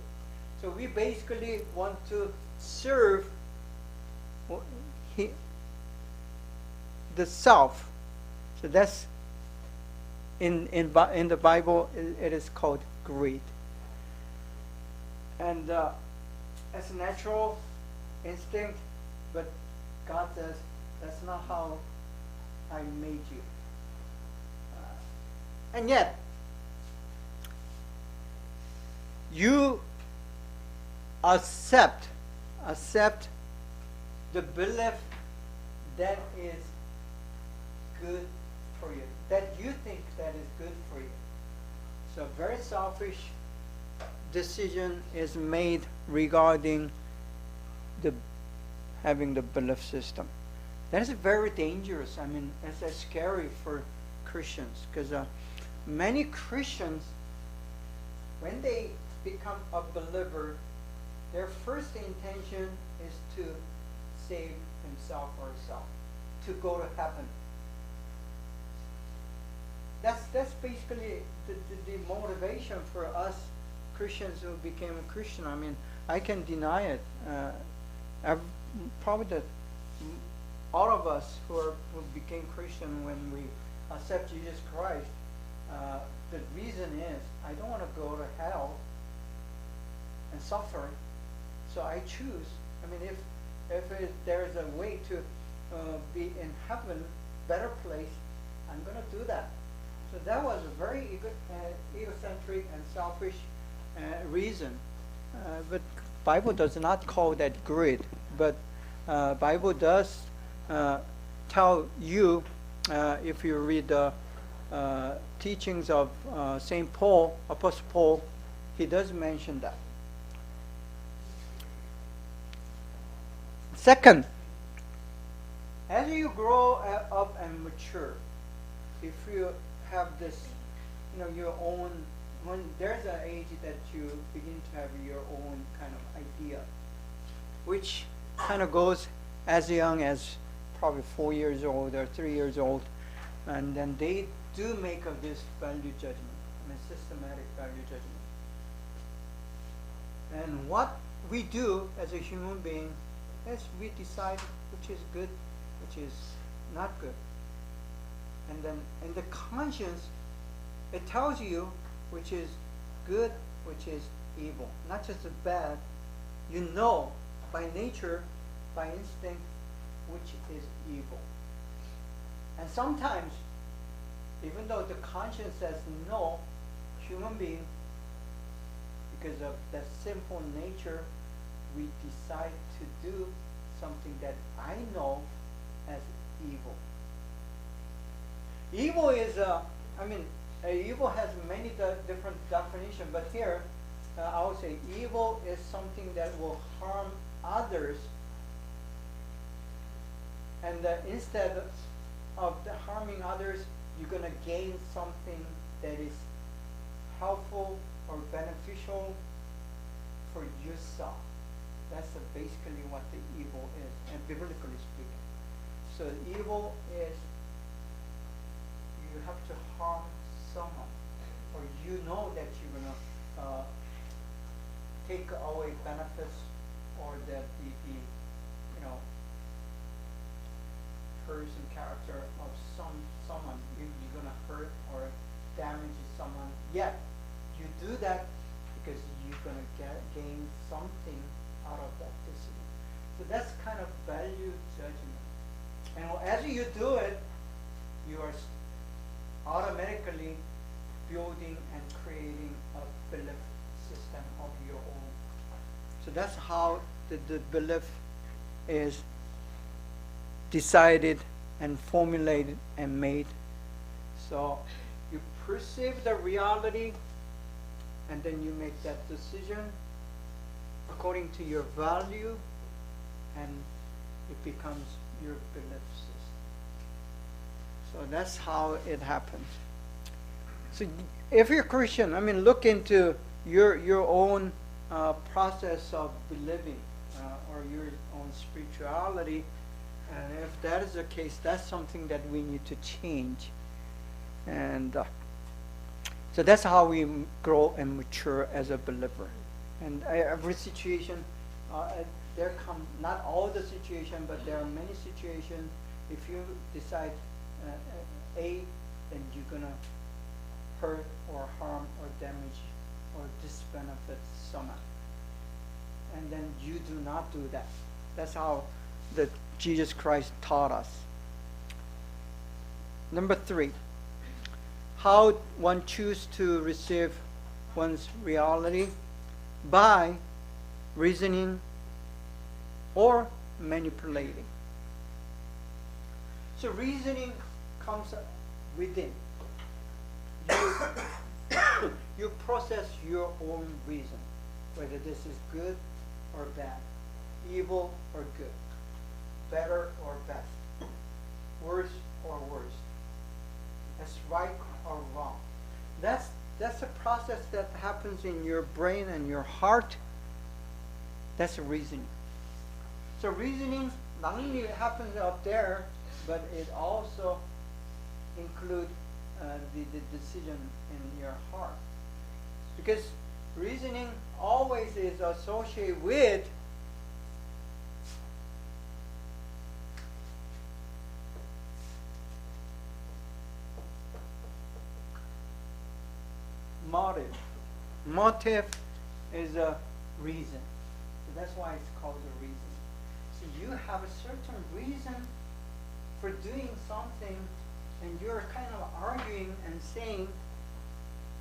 So we basically want to serve the self. So that's in the Bible it is called greed. And as a natural instinct, but God says that's not how I made you. And yet, you accept the belief that is good for you, that you think that is good for you. So very selfish decision is made regarding having the belief system. That is very dangerous. I mean, it's scary for Christians, because many Christians, when they become a believer, their first intention is to save himself or herself, to go to heaven. That's basically the motivation for us Christians who became a Christian. I mean, I can deny it. Probably all of us who became Christian when we accept Jesus Christ, the reason is I don't want to go to hell and suffer, so I choose. I mean, if there's a way to be in heaven, better place, I'm going to do that. So that was a very egocentric and selfish reason. But Bible does not call that greed. But Bible does tell you, if you read the teachings of St. Paul, Apostle Paul, he does mention that. Second, as you grow up and mature, if you have this, your own, when there's an age that you begin to have your own kind of idea, which kind of goes as young as probably 4 years old or 3 years old, and then they do make of this value judgment, systematic value judgment. And what we do as a human being is we decide which is good, which is not good. And then in the conscience, it tells you which is good, which is evil. Not just the bad. You know by nature, by instinct, which is evil. And sometimes, even though the conscience says no, human being, because of that simple nature, we decide to do something that I know as evil. Evil is, evil has many different definitions, but here I would say evil is something that will harm others, and instead of harming others, you're going to gain something that is helpful or beneficial for yourself. That's basically what the evil is, and biblically speaking. So evil is you have to harm someone, or you know that you're going to take away benefits, or that the person character of someone, you're going to hurt or damage someone. Yet you do that because you're going to gain something out of that decision. So that's kind of value judgment. And as you do it, you are automatically building and creating a belief system of your own. So that's how the belief is decided and formulated and made. So you perceive the reality, and then you make that decision according to your value, and it becomes your belief system. So that's how it happens. So if you're Christian, look into your own process of believing or your own spirituality. And if that is the case, that's something that we need to change. And So that's how we grow and mature as a believer. And every situation, there come, not all the situation, but there are many situations. If you decide A, then you're gonna hurt or harm or damage or disbenefit someone. And then you do not do that. That's how Jesus Christ taught us. Number 3, how one chooses to receive one's reality by reasoning or manipulating. So reasoning comes within. You process your own reason, whether this is good or bad, evil or good, better or best, worse or worse, that's right or wrong. That's a process that happens in your brain and your heart. That's reasoning. So reasoning not only happens up there, but it also includes the decision in your heart. Because reasoning always is associated with motive. Motive is a reason. So that's why it's called a reason. So you have a certain reason for doing something, and you're kind of arguing and saying,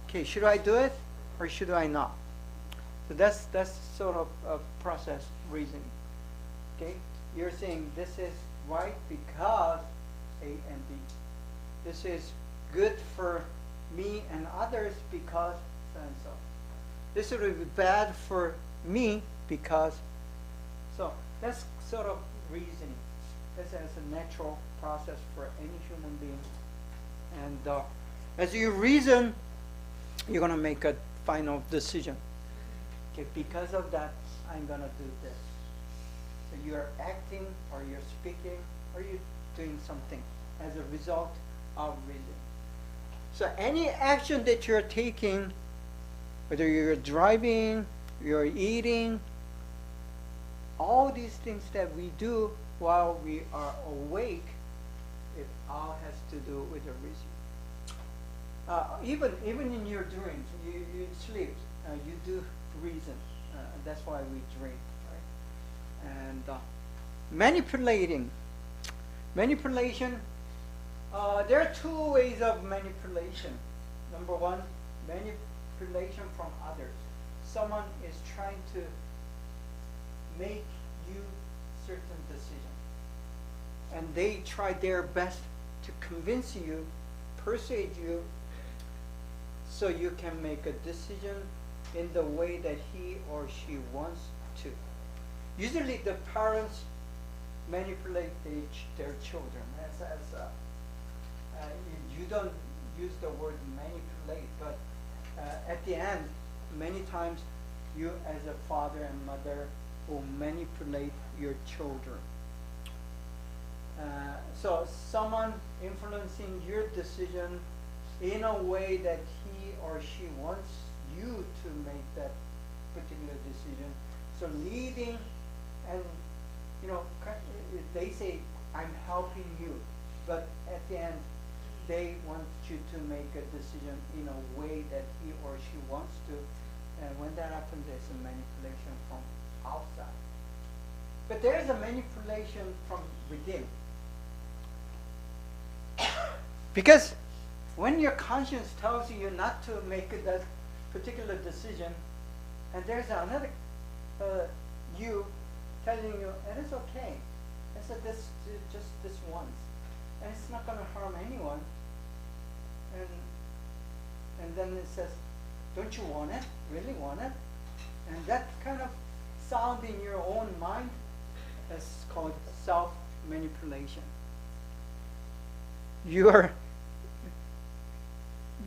okay, should I do it or should I not? So that's sort of a process reasoning. Okay? You're saying this is right because A and B. This is good for me and others because so and so. This would be bad for me because so. That's sort of reasoning. That's a natural process for any human being. And as you reason, you're going to make a final decision. Okay, because of that, I'm going to do this. So you're acting or you're speaking or you're doing something as a result of reasoning. So any action that you're taking, whether you're driving, you're eating, all these things that we do while we are awake, it all has to do with the reason. Even in your dreams, you sleep, you do reason. That's why we dream, right? And manipulation. There are 2 ways of manipulation. Number 1, manipulation from others. Someone is trying to make you certain decision, and they try their best to convince you, persuade you, so you can make a decision in the way that he or she wants to. Usually the parents manipulate their children. You don't use the word manipulate, but at the end, many times you as a father and mother will manipulate your children. So someone influencing your decision in a way that he or she wants you to make that particular decision. So leading, and they say, I'm helping you, but at the end, they want you to make a decision in a way that he or she wants to. And when that happens, there's a manipulation from outside. But there is a manipulation from within. Because when your conscience tells you not to make that particular decision, and there's another you telling you, it is okay. I said just this once, and it's not going to harm anyone. And then it says, don't you want it? Really want it? And that kind of sound in your own mind is called self-manipulation.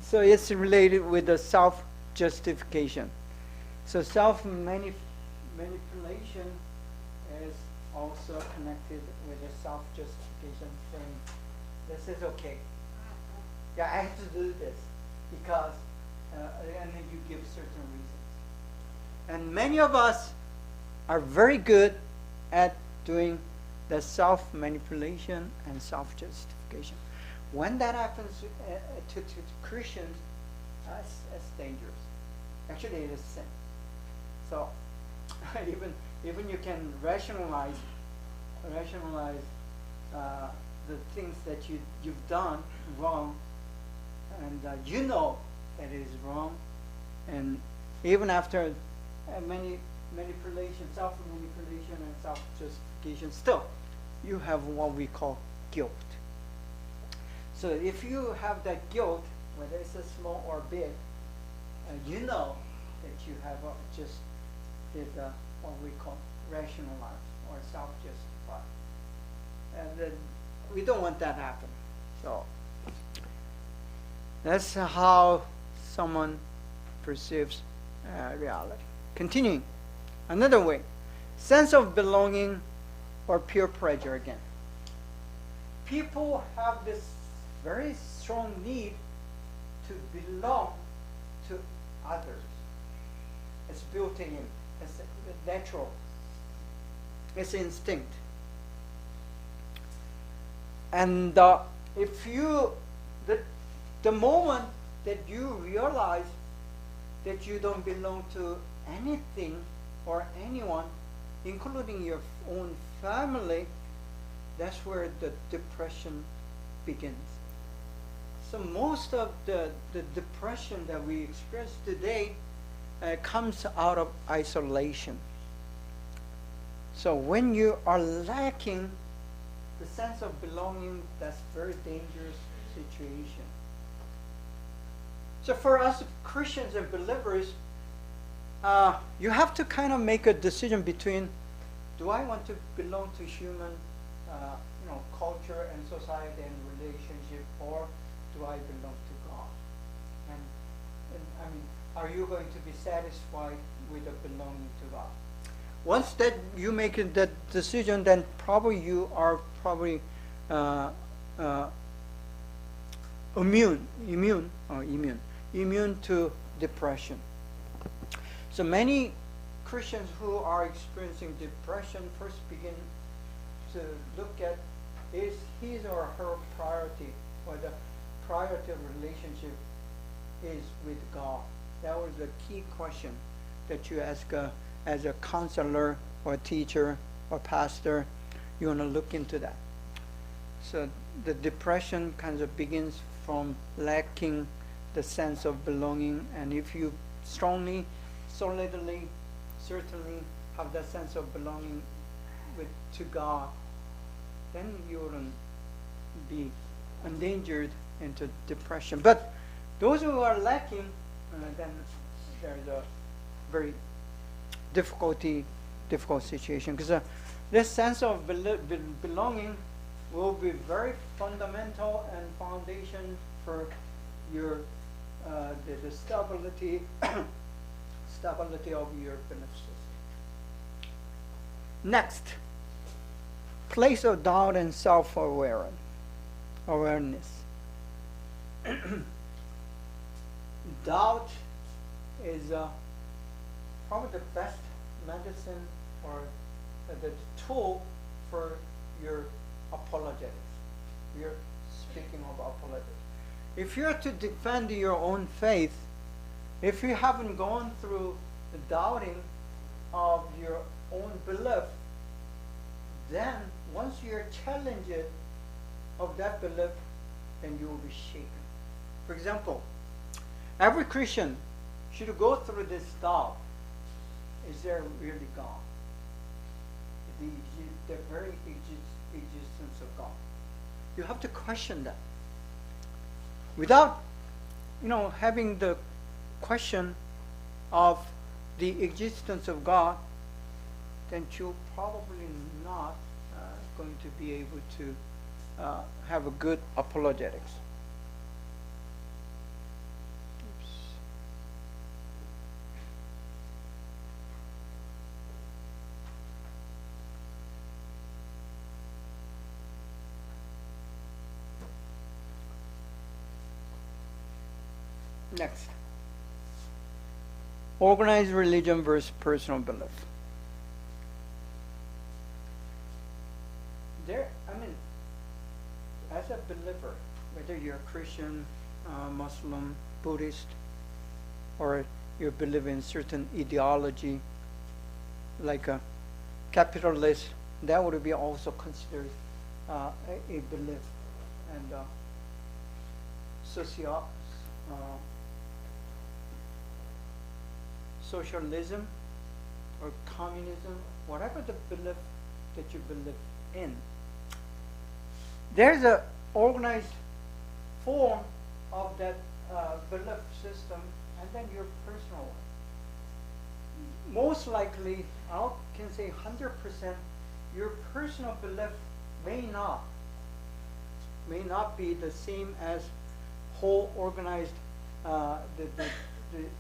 So it's related with the self-justification. So self-manipulation is also connected with the self-justification, saying, this is okay. Yeah, I have to do this because and then you give certain reasons. And many of us are very good at doing the self-manipulation and self-justification. When that happens to Christians, it's dangerous. Actually, it is sin. So even you can rationalize the things that you've done wrong, and you know that it is wrong, and even after many manipulation, self-manipulation and self-justification, still you have what we call guilt. So if you have that guilt, whether it's a small or big, you know that you have just did what we call rationalize or self-justify. And then we don't want that to happen. So that's how someone perceives reality. Continuing, another way, sense of belonging or peer pressure again. People have this very strong need to belong to others. It's built in, it's natural, it's instinct. And if you, the moment that you realize that you don't belong to anything or anyone, including your own family, that's where the depression begins. So most of the depression that we experience today comes out of isolation. So when you are lacking the sense of belonging, that's a very dangerous situation. So for us Christians and believers, you have to kind of make a decision between, do I want to belong to human culture and society and relationship, or do I belong to God? And I mean, are you going to be satisfied with the belonging to God? Once that you make that decision, then probably you are immune to depression. So many Christians who are experiencing depression first begin to look at, is his or her priority, or the priority of relationship is with God. That was the key question that you ask as a counselor or teacher or pastor. You want to look into that. So the depression kind of begins from lacking the sense of belonging, and if you strongly, solidly, certainly have that sense of belonging to God, then you wouldn't be endangered into depression. But those who are lacking, then there's a very difficult situation, because this sense of belonging will be very fundamental and foundation for your the stability of your belief system. Next, place of doubt and self-awareness. Doubt is probably the best medicine or the tool for your apologetics. We are speaking of apologetics. If you're to defend your own faith, if you haven't gone through the doubting of your own belief, then once you're challenged of that belief, then you will be shaken. For example, every Christian should go through this doubt. Is there really God? The very existence of God. You have to question that. Without, having the question of the existence of God, then you're probably not going to be able to have a good apologetics. Oops. Next, Organized religion versus personal belief. As a believer, whether you're Christian, Muslim, Buddhist, or you believe in certain ideology, like a capitalist, that would be also considered a belief. And socialism or communism, whatever the belief that you believe in, there's an organized form of that belief system, and then your personal one. Most likely, I can say 100%, your personal belief may not be the same as whole organized the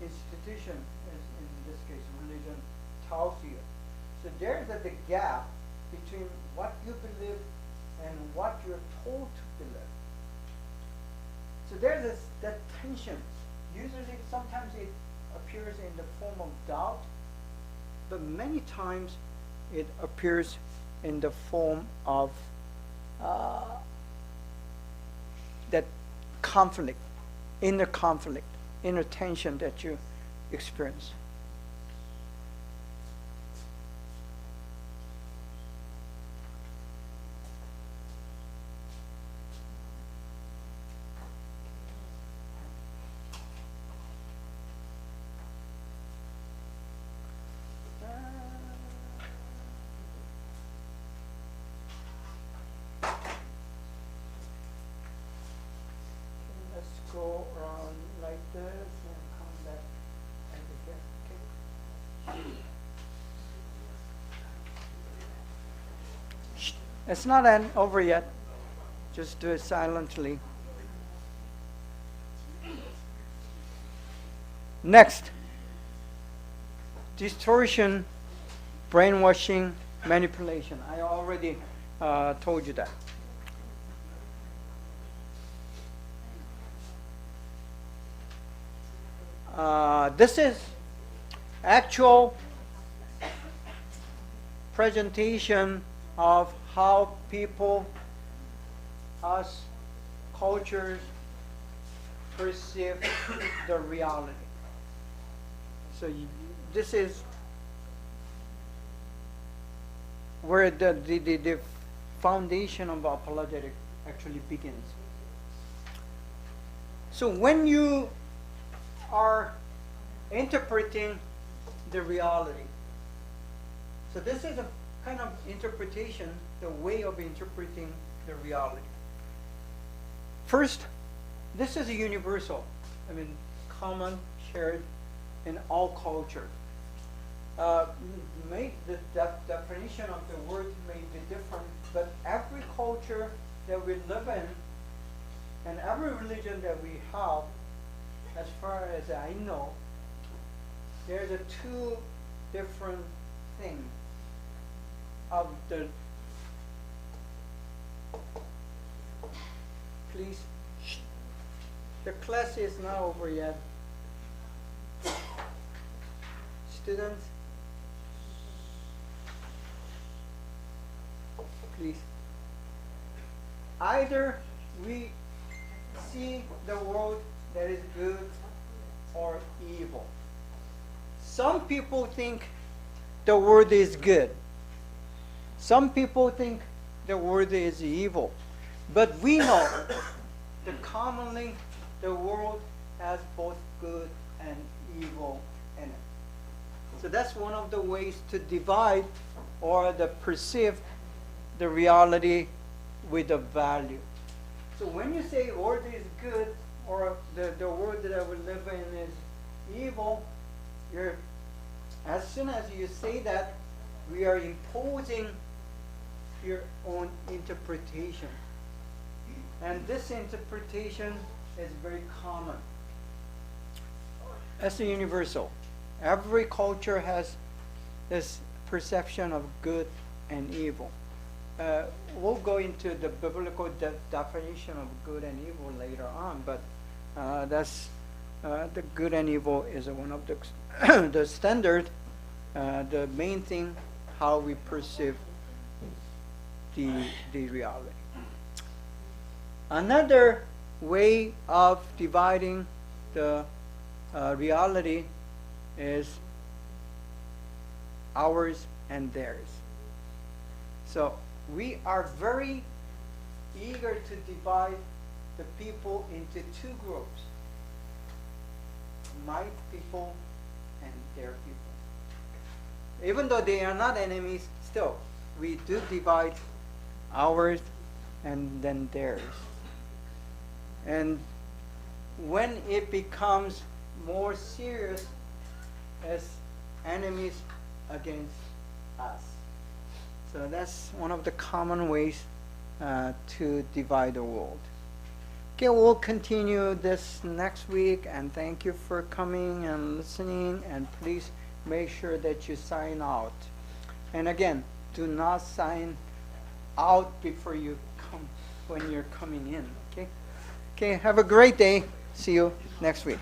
institution, as in this case religion, tells you. So there's the gap between what you believe and what you're told to believe. So there's that tension. Usually, sometimes it appears in the form of doubt, but many times it appears in the form of that conflict, inner tension that you experience. Go around like this and come back over here. Okay. Shh. It's not over yet. Just do it silently. Next, distortion, brainwashing, manipulation. I already told you that. This is actual presentation of how people, us, cultures perceive the reality. So this is where the foundation of apologetics actually begins. So when you are interpreting the reality. So this is a kind of interpretation, the way of interpreting the reality. First, this is a universal, common, shared in all cultures. The definition of the word may be different, but every culture that we live in and every religion that we have, as far as I know, there's two different things of the. Please, the class is not over yet. Students, please. Either we see the world that is good or evil. Some people think the world is good. Some people think the world is evil. But we know that commonly the world has both good and evil in it. So that's one of the ways to divide or to perceive the reality with a value. So when you say world is good or the world that we live in is evil, as soon as you say that, we are imposing your own interpretation. And this interpretation is very common. That's the universal. Every culture has this perception of good and evil. We'll go into the biblical definition of good and evil later on, but that's the good and evil is one of the the standard, the main thing, how we perceive the reality. Another way of dividing the reality is ours and theirs. So we are very eager to divide the people into two groups: my people and their people. Even though they are not enemies, still we do divide ours and then theirs. And when it becomes more serious, as enemies against us. So that's one of the common ways to divide the world. Okay, we'll continue this next week, and thank you for coming and listening, and please make sure that you sign out. And again, do not sign out before you come when you're coming in. Okay? Okay, have a great day. See you next week.